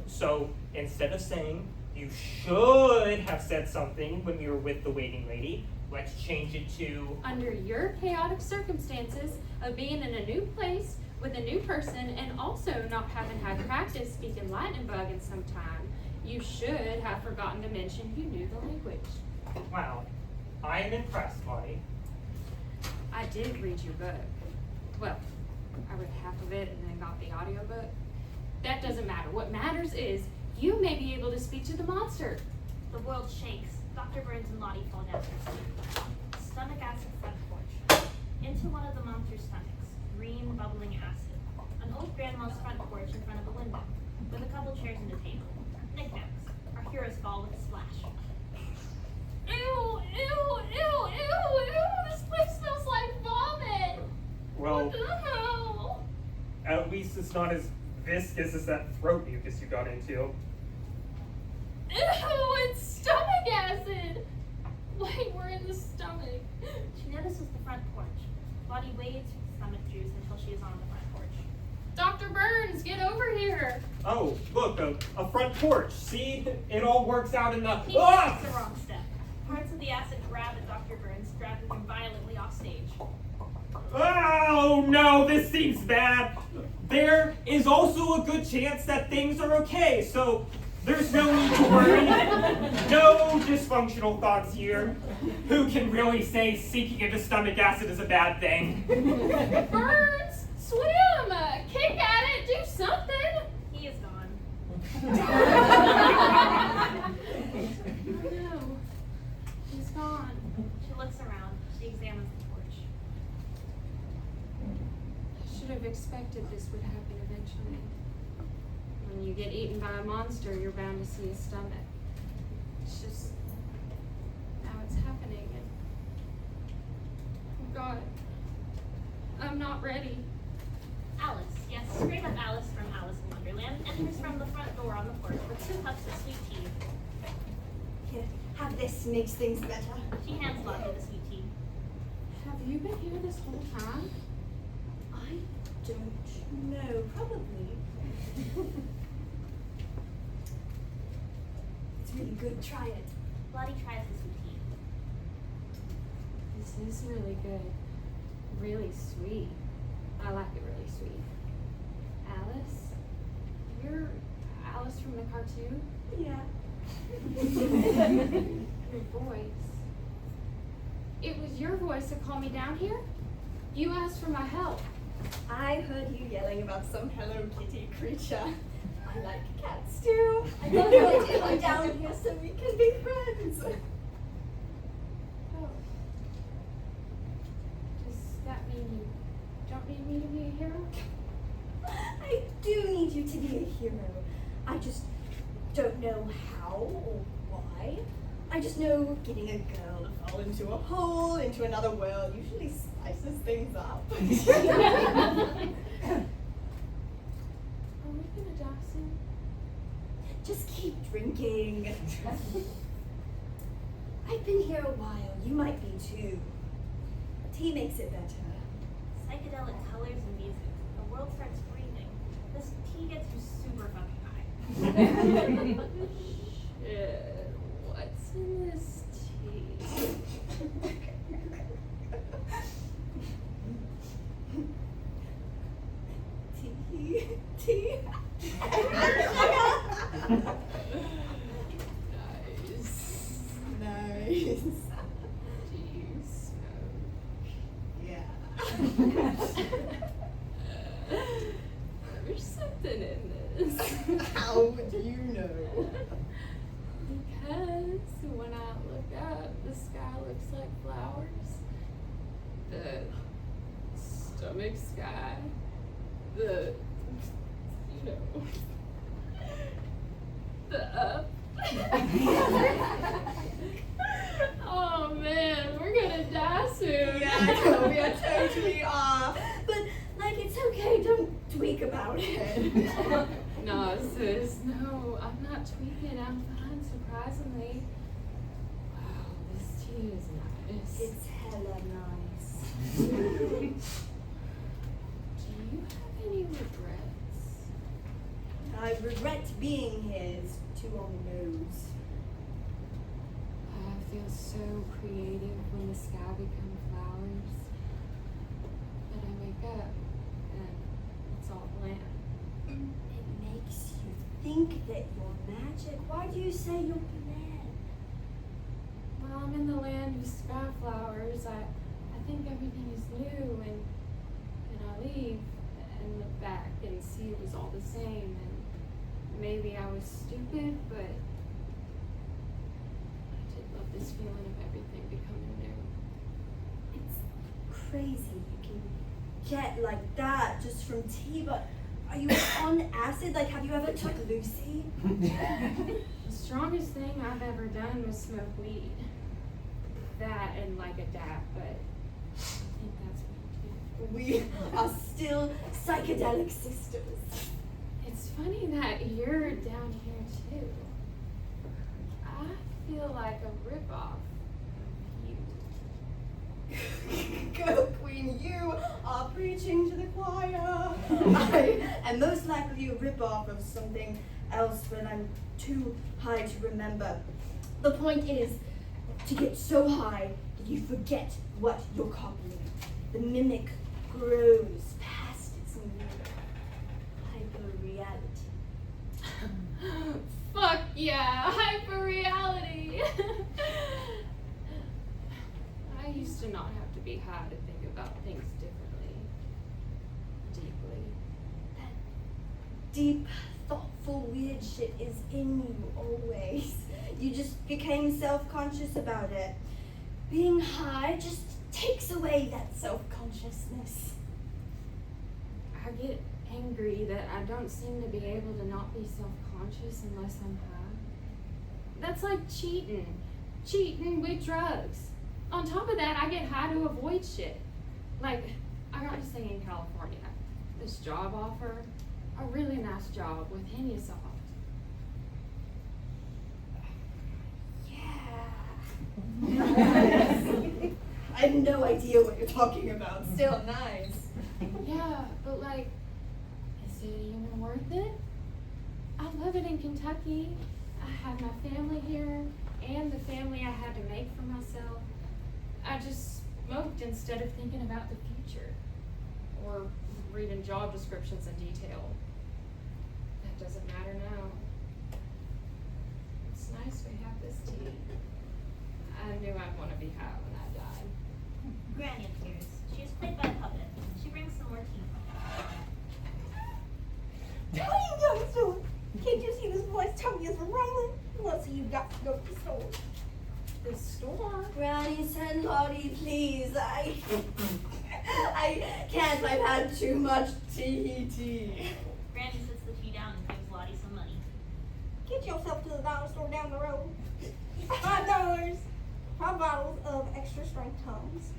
So instead of saying, you should have said something when we were with the waiting lady, let's change it to, Under your chaotic circumstances of being in a new place with a new person and also not having had practice speaking lightning bug in some time, you should have forgotten to mention you knew the language. wow, I am impressed, Lottie. I did read your book. Well, I read half of it and then got the audiobook. That doesn't matter. What matters is you may be able to speak to the monster. The world shakes. Dr. Burns and Lottie fall down to sleep. Stomach acid front porch. Into one of the monster's stomachs. Green, bubbling acid. An old grandma's front porch in front of a window. With a couple chairs and a table. Knickknacks. Our heroes fall with a splash. Ew, ew, ew, ew, ew. This place smells like vomit. Well, What the hell? at least it's not as viscous as that throat mucus you got into. Ew, it's stomach acid! Wait, we're in the stomach. She notices the front porch. Lottie wades her stomach juice until she is on the front porch. Dr. Burns, get over here! Oh, look, a front porch. See? It all works out in the... He takes the wrong step. Parts of the acid grab at Dr. Burns, driving him violently off stage. Oh no, this seems bad. There is also a good chance that things are okay, so there's no need to worry. No dysfunctional thoughts here. Who can really say seeking into stomach acid is a bad thing? Burns, swim! Kick at it, do something! He is gone. Oh no, he's gone. She looks around. She examines the porch. I should have expected this would happen eventually. When you get eaten by a monster, you're bound to see a stomach. It's just, now it's happening and, oh God, I'm not ready. Alice, yes, straight up Alice from Alice in Wonderland, enters from the front door on the porch with 2 cups of sweet tea. Here, have this, makes things better. She hands Lottie the sweet tea. Have you been here this whole time? I don't know, probably. It's really good, try it. Lottie tries the sweet tea. This is really good. Really sweet. I like it really sweet. Alice? You're Alice from the cartoon? Yeah. Your voice. It was your voice that called me down here? You asked for my help. I heard you yelling about some Hello Kitty creature. I like cats too. I thought you wanted to come down here so we can be friends. Oh. Does that mean you don't need me to be a hero? I do need you to be a hero. I just don't know how or why. I just know getting a girl to fall into a hole, into another world, usually spices things up. Are we gonna die soon? Just keep drinking. I've been here a while. You might be too. Tea makes it better. Psychedelic colors and music. The world starts breathing. This tea gets you super fucking high. Shit, what's in this tea? Tea. Nice. Do you smoke? Yeah. There's something in this. How would you know? Because when I look up, the sky looks like flowers. The stomach sky. The, you know, the up. Oh man, we're gonna die soon. Yeah, I know, we are totally off. But, like, it's okay, don't tweak about it. No, sis, no, I'm not tweaking, I'm fine, surprisingly. Wow, this tea is nice. It's hella nice. Do you have any regrets? I regret being here. It's too on the nose. I feel so creative when the sky becomes flowers. But I wake up and it's all bland. It makes you think that you're magic. Why do you say you're bland? Well, I'm in the land of sky flowers. I think everything is new and I leave and look back and see it was all the same and maybe I was stupid, but I did love this feeling of everything becoming new. It's crazy you can get like that just from tea, but are you on acid? Like, have you ever took Lucy? The strongest thing I've ever done was smoke weed. That and like a dab, but I think that's me too. We are still psychedelic sisters. It's funny that you're down here too. I feel like a ripoff of you. Go, Queen, you are preaching to the choir. I am most likely a ripoff of something else, but I'm too high to remember. The point is to get so high that you forget what you're copying. The mimic grows past its need. Hyper-reality. Fuck yeah, hyper-reality. I used to not have to be high to think about things differently. Deeply. That deep, thoughtful, weird shit is in you always. You just became self-conscious about it. Being high just takes away that self-consciousness. I get angry that I don't seem to be able to not be self-conscious unless I'm high. That's like cheating with drugs. On top of that, I get high to avoid shit. Like, I got to stay in California. This job offer, a really nice job with Henyasoft. I have no idea what you're talking about. Still nice. Yeah, but like, is it even worth it? I love it in Kentucky. I have my family here and the family I had to make for myself. I just smoked instead of thinking about the future or reading job descriptions in detail. That doesn't matter now. It's nice we have this tea. I knew I'd want to be high when I died. Granny appears. She is played by a puppet. She brings some more tea. What are you guys doing? Can't you see this boy's tummy is rolling? Well, so you've got to go to the store. The store? Granny, send Lottie, please. I can't. I've had too much tea. Granny sits the tea down and gives Lottie some money. Get yourself to the dollar store down the road. $5. 5 bottles of extra strength Tums.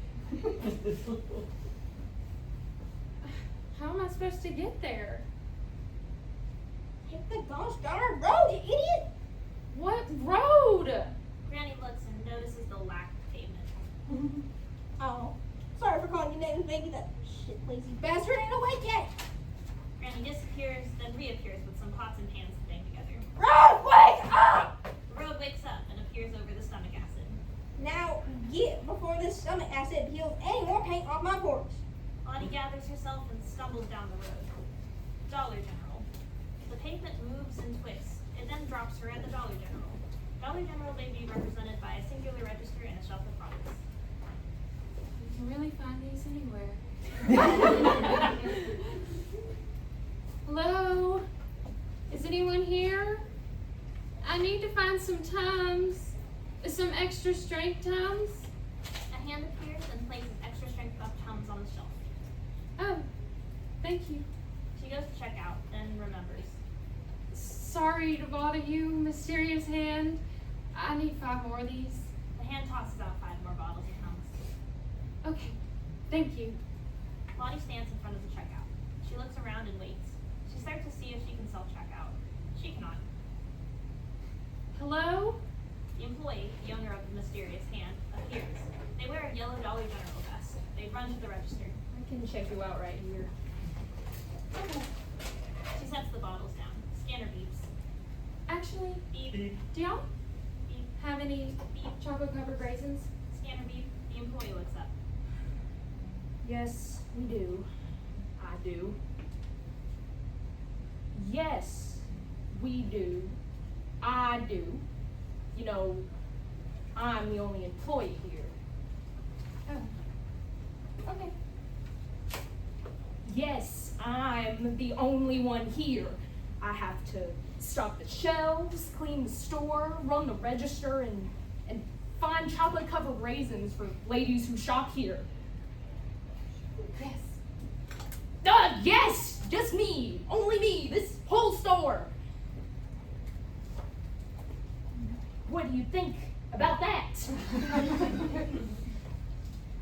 How am I supposed to get there? Hit the gosh darn road, you idiot! What road? Granny looks and notices the lack of pavement. Oh, sorry for calling you names, baby. That shit lazy bastard ain't awake yet. Granny disappears, then reappears with some pots and pans to bang together. Road, wake up! The road wakes up and appears over the stomach acid. Now get before this stomach acid peels any more paint off my porch. Lottie gathers herself and stumbles down the road. Dollar General. The pavement moves and twists. It then drops her at the Dollar General. Dollar General may be represented by a singular register and a shelf of products. You can really find these anywhere. Hello? Is anyone here? I need to find some Tums. Some extra strength Tums. A hand appears and places extra strength of Tums on the shelf. Oh, thank you. She goes to check out, then remembers. Sorry to bother you, mysterious hand. I need 5 more of these. The hand tosses out 5 more bottles of Tums. Okay, thank you. Lottie stands in front of the checkout. She looks around and waits. She starts to see if she can self-checkout. She cannot. Hello? The employee, the owner of the mysterious hand, appears. They wear a yellow Dollar General vest. They run to the register. I can check you out right here. She sets the bottles down. Scanner beeps. Actually, Beep. Beep. do y'all Beep. have any chocolate covered raisins? Scanner beep. The employee looks up. Yes, we do. I do. Yes, we do. I do. You know, I'm the only employee here. Oh. Okay. Yes, I'm the only one here. I have to stock the shelves, clean the store, run the register, and find chocolate-covered raisins for ladies who shop here. Yes. Yes! Just me! Only me! This whole store! What do you think about that?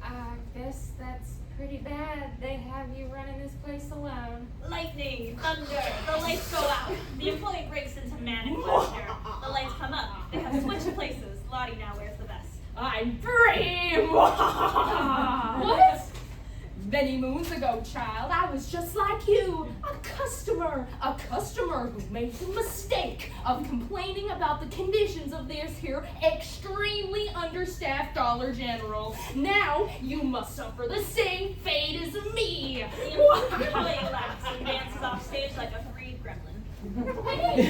I guess that's pretty bad they have you running this place alone. Lightning, thunder, the lights go out. The employee breaks into manic laughter. The lights come up. They have switched places. Lottie now wears the vest. I'm free! What? Many moons ago, child, I was just like you, a customer who made the mistake of complaining about the conditions of this here extremely understaffed Dollar General. Now you must suffer the same fate as me. The employee laughs and dances off stage like a freed gremlin. Wait,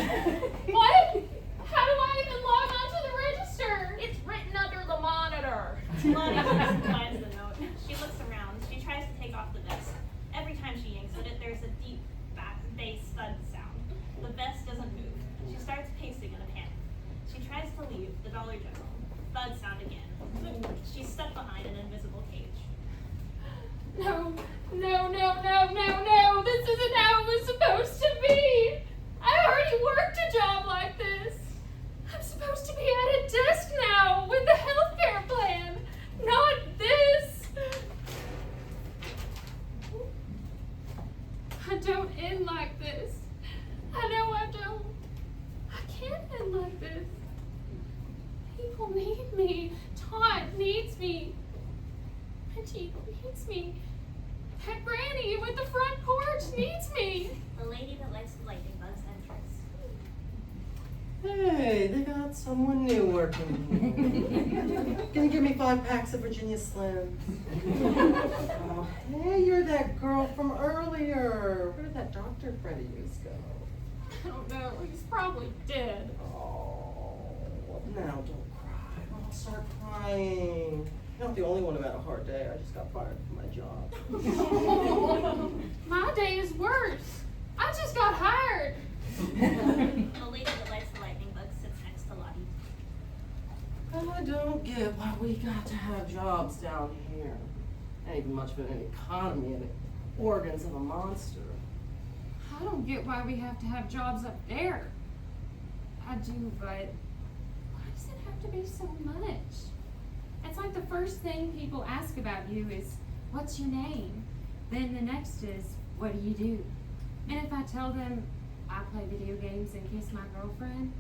what? How do I even log onto the register? It's written under the monitor. Lottie finds the note. She looks around. She tries to take off the vest. Every time she yanks at it, there's a deep bass thud sound. The vest doesn't move. She starts pacing in a panic. She tries to leave the Dollar General. Thud sound again. She's stuck behind an invisible cage. No. This isn't how it was supposed to be. I already worked a job like this. I'm supposed to be at a desk now with the healthcare plan, not this. I don't end like this. I know I don't. I can't end like this. People need me. Todd needs me. Wendy needs me. That granny with the front porch needs me. The lady that likes the lightning bugs enters. Hey, they got someone new working here. Gonna give me 5 packs of Virginia Slims. Oh, hey, you're that girl from earlier. Where did that Dr. Freddy use go? I don't know. He's probably dead. Oh, now don't cry. I'll start crying. You're not the only one who had a hard day. I just got fired from my job. My day is worse. I just got hired. The lady that likes the lightning bugs sits next to Lottie. I don't get why we got to have jobs down here. Ain't even much of an economy and the organs of a monster. I don't get why we have to have jobs up there. I do, but why does it have to be so much? It's like the first thing people ask about you is, what's your name? Then the next is, what do you do? And if I tell them I play video games and kiss my girlfriend,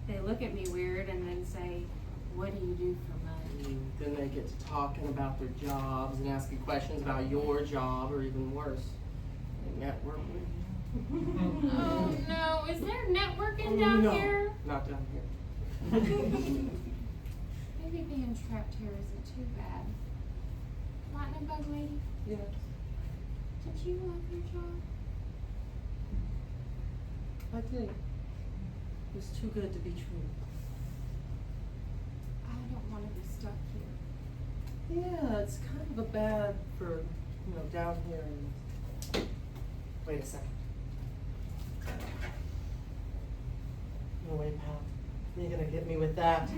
they look at me weird and then say, what do you do for money? Then they get to talking about their jobs and asking questions about your job, or even worse, they network with you. Oh no, is there networking down No, here? not down here. Maybe being trapped here isn't too bad. Lightning bug lady, Yes. did you love your job? I did. It was too good to be true. I don't want to be stuck here. Yeah, it's kind of a bad for, down here. Wait a second. No way, pal. You're gonna get me with that.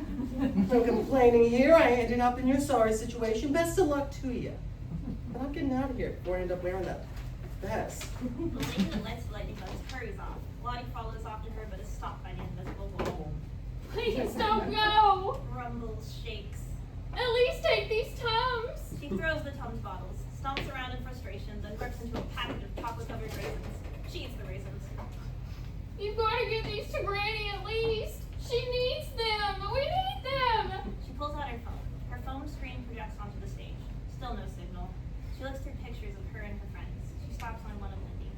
No complaining here. I ended up in your sorry situation. Best of luck to you. But I'm getting out of here before I end up wearing that vest. The lady that likes the lightning bugs hurries off. Lottie follows after her but is stopped by the invisible wall. Please don't go! Rumbles, shakes. At least take these Tums! She throws the Tums bottles, stomps around in frustration, then rips into a package of chocolate-covered raisins. She eats the raisins. You've got to give these to Granny at least! She needs them! We need them! She pulls out her phone. Her phone screen projects onto the stage. Still no signal. She looks through pictures of her and her friends. She stops on one of Wendy.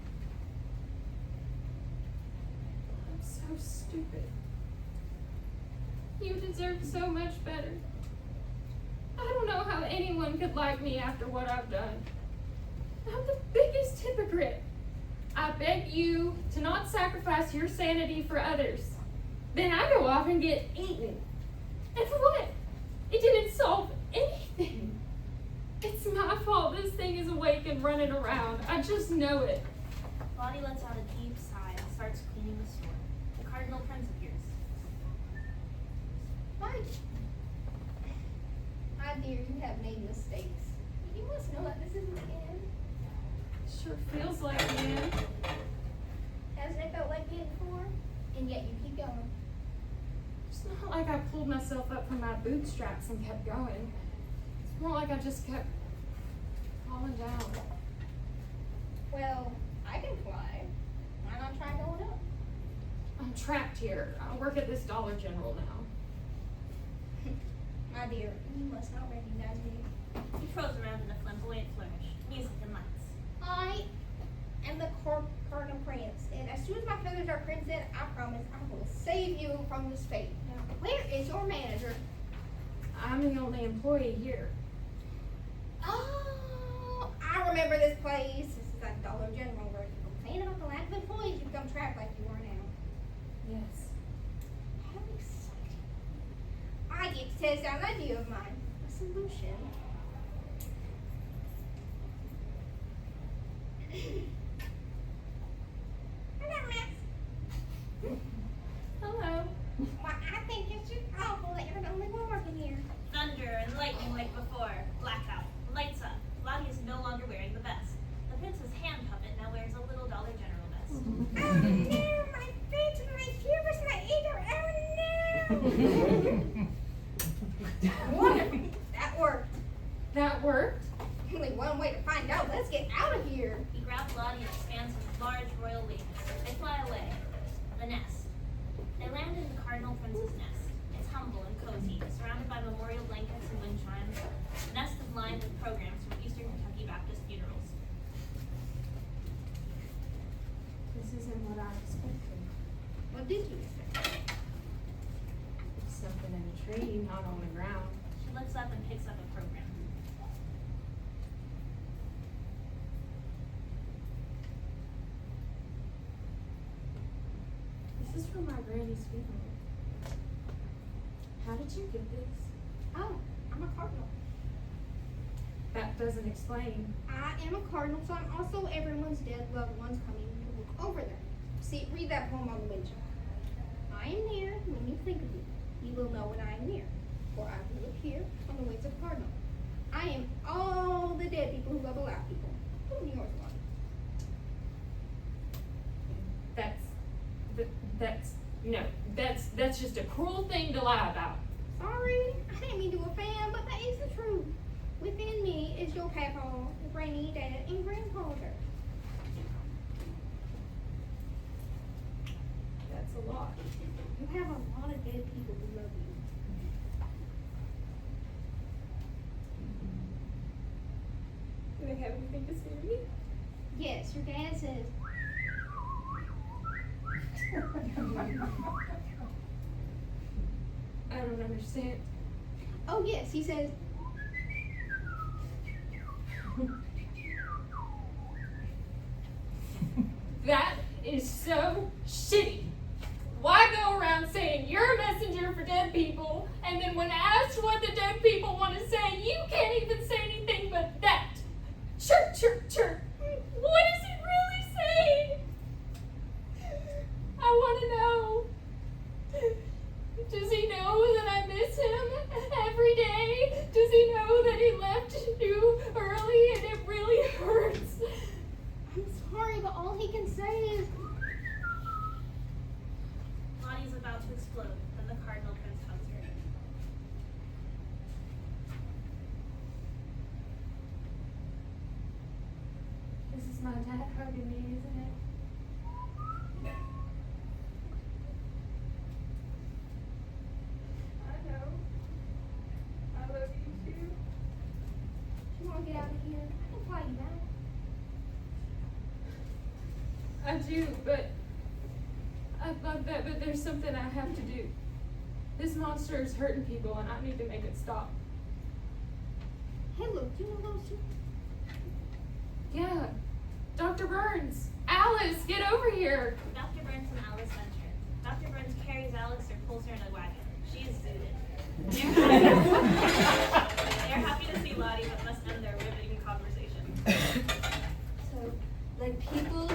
I'm so stupid. You deserve so much better. I don't know how anyone could like me after what I've done. I'm the biggest hypocrite. I beg you to not sacrifice your sanity for others. Then I go off and get eaten. And for what? It didn't solve anything. It's my fault this thing is awake and running around. I just know it. Lottie lets out a deep sigh and starts cleaning the store. The Cardinal Prince appears. My dear, you have made mistakes. You must know that this isn't the end. Sure feels like the end. Hasn't it felt like the end before? And yet you keep going. It's not like I pulled myself up from my bootstraps and kept going. It's more like I just kept falling down. Well, I can fly. Why not try going up? I'm trapped here. I work at this Dollar General now. My dear, you must not recognize me. He throws around in a flamboyant flourish, music and lights. I am the Cardinal Prince, and as soon as my feathers are crimson, I promise I will save you from this fate. Now, where is your manager? I'm the only employee here. Oh, I remember this place. This is that Dollar General where you complain about the lack of employees, you become trapped like you are now. Yes. How exciting. I get to test out an idea of mine. A solution. Hello, Max. Hello. Why, I think it's just awful that you're the only one working here. Thunder and lightning like before. Blackout. Lights up. Lottie is no longer wearing the vest. The prince's hand puppet now wears a little Dollar General vest. Oh no, my face and my hubris, my ego, oh no! Wonderful. That worked. That worked? Only one way to find out. Let's get out of here. He grabs Lottie and expands his large royal wings. They fly away. The nest. They land in the Cardinal Prince's nest. It's humble and cozy, surrounded by memorial blankets and wind chimes. The nest is lined with programs from Eastern Kentucky Baptist funerals. This isn't what I expected. What did you expect? Something in a tree, not on the ground. She looks up and picks up a program. This is from my granny's funeral. How did you get this? Oh, I'm a cardinal. That doesn't explain. I am a cardinal, so I'm also everyone's dead loved ones coming to look over them. See, read that poem on the windshield. I am near when you think of me. You will know when I am near, for I will appear on the wings of a cardinal. I am all the dead people who love alive people. Who's yours, Lottie? That's just a cruel thing to lie about. Sorry, I didn't mean to offend, but that is the truth. Within me is your papa, granny, dad, and grandfather. That's a lot. You have a lot of dead people who love you. Do they have anything to say to me? Yes, your dad says. I don't understand. Oh yes, he says. That is so shitty. Why go around saying you're a messenger for dead people, and then when asked what the dead people want to say, you can't even say anything but that? Chirp, chirp, chirp. What does it really say? I want to know. Does he know that I miss him every day? Does he know that he left you early and it really hurts? I'm sorry, but all he can say is. Lottie's about to explode, then the Cardinal Prince hugs her. This is my dad hugging me, isn't it? I know. I love you too. You want to get out of here? I can fly you back. I do, but I love that, but there's something I have to do. This monster is hurting people and I need to make it stop. Hey, look, do you know those two? Yeah. Dr. Burns! Alice, get over here! Dr. Burns and Alice venture. Dr. Burns carries Alice or pulls her in a wagon. She is zooted. They're happy to see Lottie, but must end their riveting conversation. So, like, people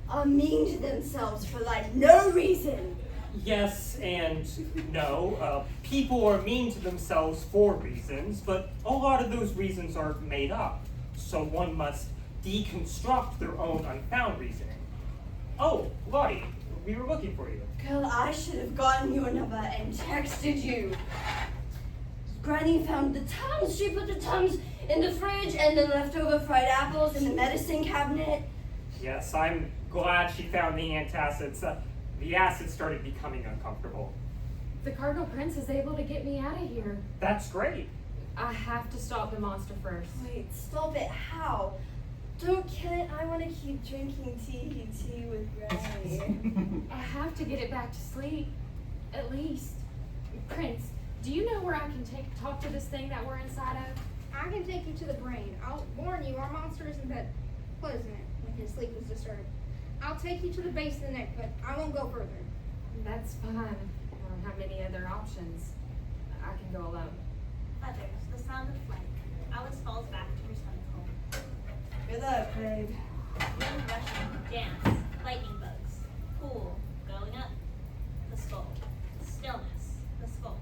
are mean to themselves for, like, no reason. Yes and no. People are mean to themselves for reasons, but a lot of those reasons are made up. So one must deconstruct their own unfound reasoning. Oh, Lottie, we were looking for you. Girl, I should have gotten your number and texted you. Granny found the Tums. She put the Tums in the fridge and the leftover fried apples in the medicine cabinet. Yes, I'm glad she found the antacids. The acid started becoming uncomfortable. The Cardinal Prince is able to get me out of here. That's great. I have to stop the monster first. Wait, stop it. How? Don't kill it. I want to keep drinking tea with Granny. I have to get it back to sleep. At least. Prince, do you know where I can talk to this thing that we're inside of? I can take you to the brain. I'll warn you, our monster isn't that pleasant when his sleep is disturbed. I'll take you to the base of the neck, but I won't go further. That's fine. I don't have any other options. I can go alone. Others, the sound of flight. Alice falls back to her son's home. Good luck, babe. Wind rushing, dance, lightning bugs, pool, going up, the skull, stillness, the skull.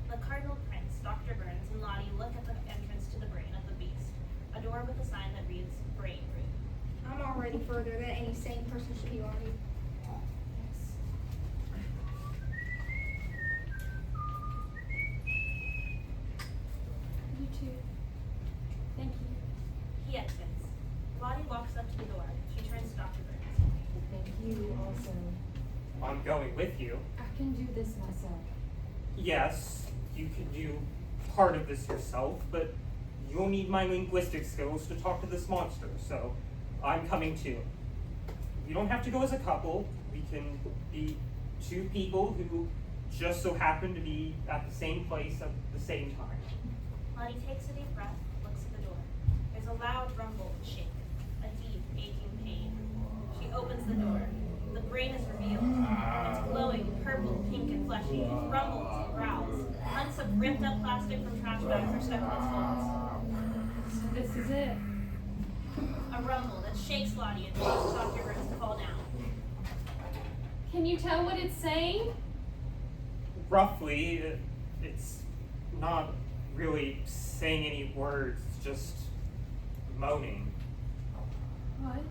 The Cardinal Prince, Dr. Burns, and Lottie look at the entrance to the brain of the beast, a door with a sign that reads Brain Room. I'm already further than any sane person should be already. You too. Thank you. He exits. Lottie walks up to the door. She turns to Dr. Burns. Thank you also. I'm going with you. I can do this myself. Yes, you can do part of this yourself, but you'll need my linguistic skills to talk to this monster, so I'm coming too. You don't have to go as a couple. We can be two people who just so happen to be at the same place at the same time. Lottie takes a deep breath, looks at the door. There's a loud rumble and shake, a deep, aching pain. She opens the door. The brain is revealed. It's glowing, purple, pink, and fleshy. It rumbles and growls. Hunks of ripped up plastic from trash bags are stuck in its folds. So this is it. A rumble that shakes Lottie and causes Dr. Burns to fall down. Can you tell what it's saying? Roughly, it's not really saying any words, it's just moaning. What?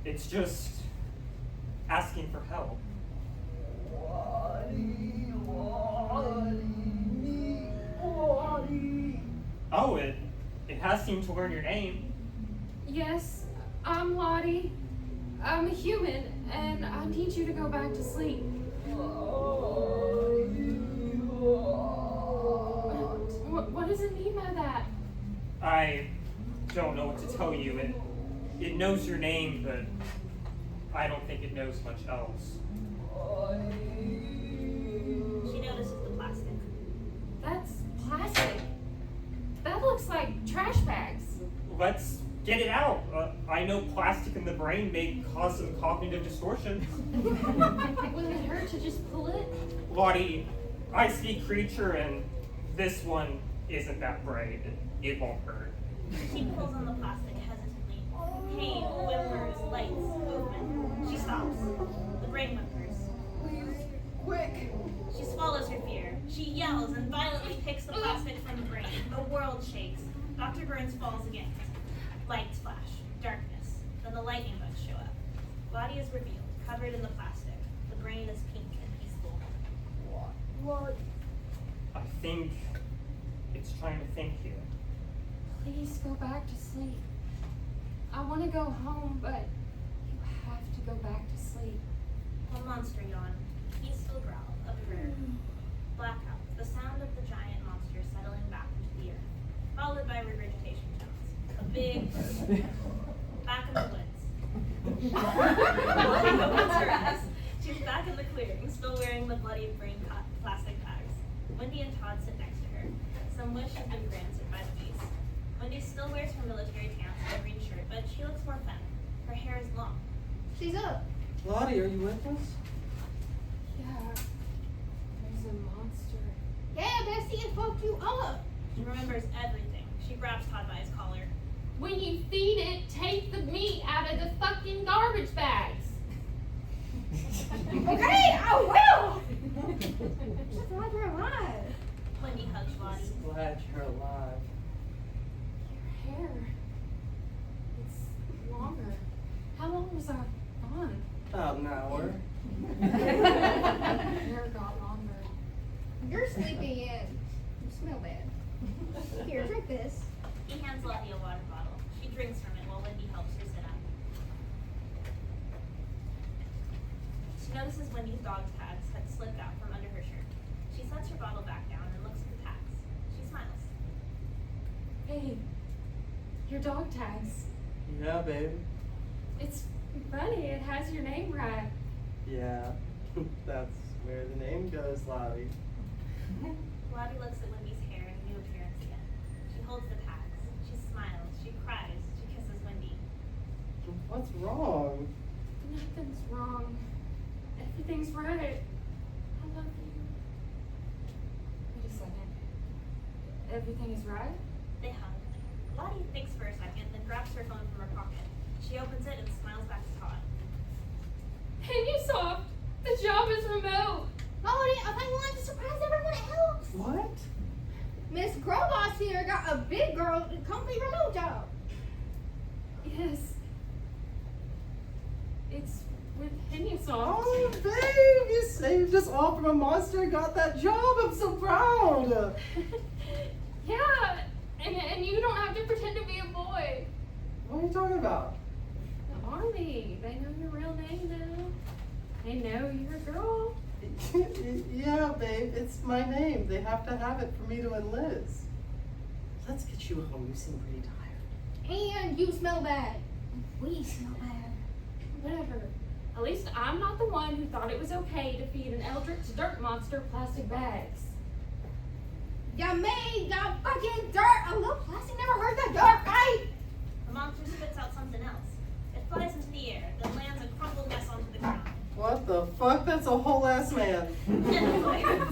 It's just asking for help. Oh, it has seemed to learn your name. Yes, I'm Lottie. I'm a human, and I need you to go back to sleep. What does it mean by that? I don't know what to tell you. It knows your name, but I don't think it knows much else. She notices the plastic. That's plastic. That looks like trash bags. Let's get it out. I know plastic in the brain may cause some cognitive distortion. Will it hurt to just pull it? Lottie, I see creature, and this one isn't that bright. It won't hurt. She pulls on the plastic hesitantly. Pain, whimpers, lights, movement. She stops. The brain whimpers. Please, quick. She swallows her fear. She yells and violently picks the plastic from the brain. The world shakes. Dr. Burns falls again. Lights flash. Darkness. Then the lightning bugs show up. Lottie is revealed, covered in the plastic. The brain is pink and peaceful. What? I think it's trying to think here. Please go back to sleep. I want to go home, but you have to go back to sleep. The monster yawned. Peaceful growl. A prayer. Blackout. The sound of the giant monster settling back into the earth, followed by regurgitation tones. A big burp. Back in the woods. Lottie opens her eyes. She's back in the clearing, still wearing the bloody brain plastic bags. Wendy and Todd sit next to her. Some wish had been granted by the beast. Wendy still wears her military pants and a green shirt, but she looks more feminine. Her hair is long. She's up. Lottie, are you with us? Yeah, there's a monster. Yeah, Bessie, it fucked you up. She remembers everything. She grabs Todd by his collar. When you feed it, take the meat out of the fucking garbage bags. Okay, I will. Just glad you're alive. Wendy hugs Lottie. Glad you're alive. Your hair, it's longer. How long was I gone? About an hour. Hair got longer. You're sleeping in. You smell bad. Here, drink this. He hands Lottie a water bottle. She drinks from it while Wendy helps her sit up. She notices Wendy's dog tags had slipped out from under her shirt. She sets her bottle back down and looks at the tags. She smiles. Hey, your dog tags. Yeah, babe. It's funny, it has your name right. Yeah, that's where the name goes, Lottie. Lottie looks at Wendy's hair and new appearance again. She holds the tags. She smiles. She cries. She kisses Wendy. What's wrong? Nothing's wrong. Everything's right. I love you. Wait a second. Everything is right? They hug. Lottie thinks for a second, then grabs her phone from her pocket. She opens it and smiles back to Todd. Hey, you soft. The job is remote. Lottie, I thought you wanted to surprise everyone else. What? Miss Grobos here got a big girl complete remote job. Yes. It's with Henny-Soft. Oh, babe, you saved us all from a monster and got that job. I'm so proud. Yeah, and you don't have to pretend to be a boy. What are you talking about? The army, they know your real name now. They know you're a girl. Yeah, babe, it's my name. They have to have it for me to enlist. Let's get you home. You seem pretty tired. And you smell bad. We smell bad. Whatever. At least I'm not the one who thought it was okay to feed an eldritch dirt monster plastic bags. You made the fucking dirt. A little plastic never hurt the dirt, right? The monster spits out something else. It flies into the air, then lands a crumpled mess onto the ground. What the fuck? That's a whole ass man. And fire.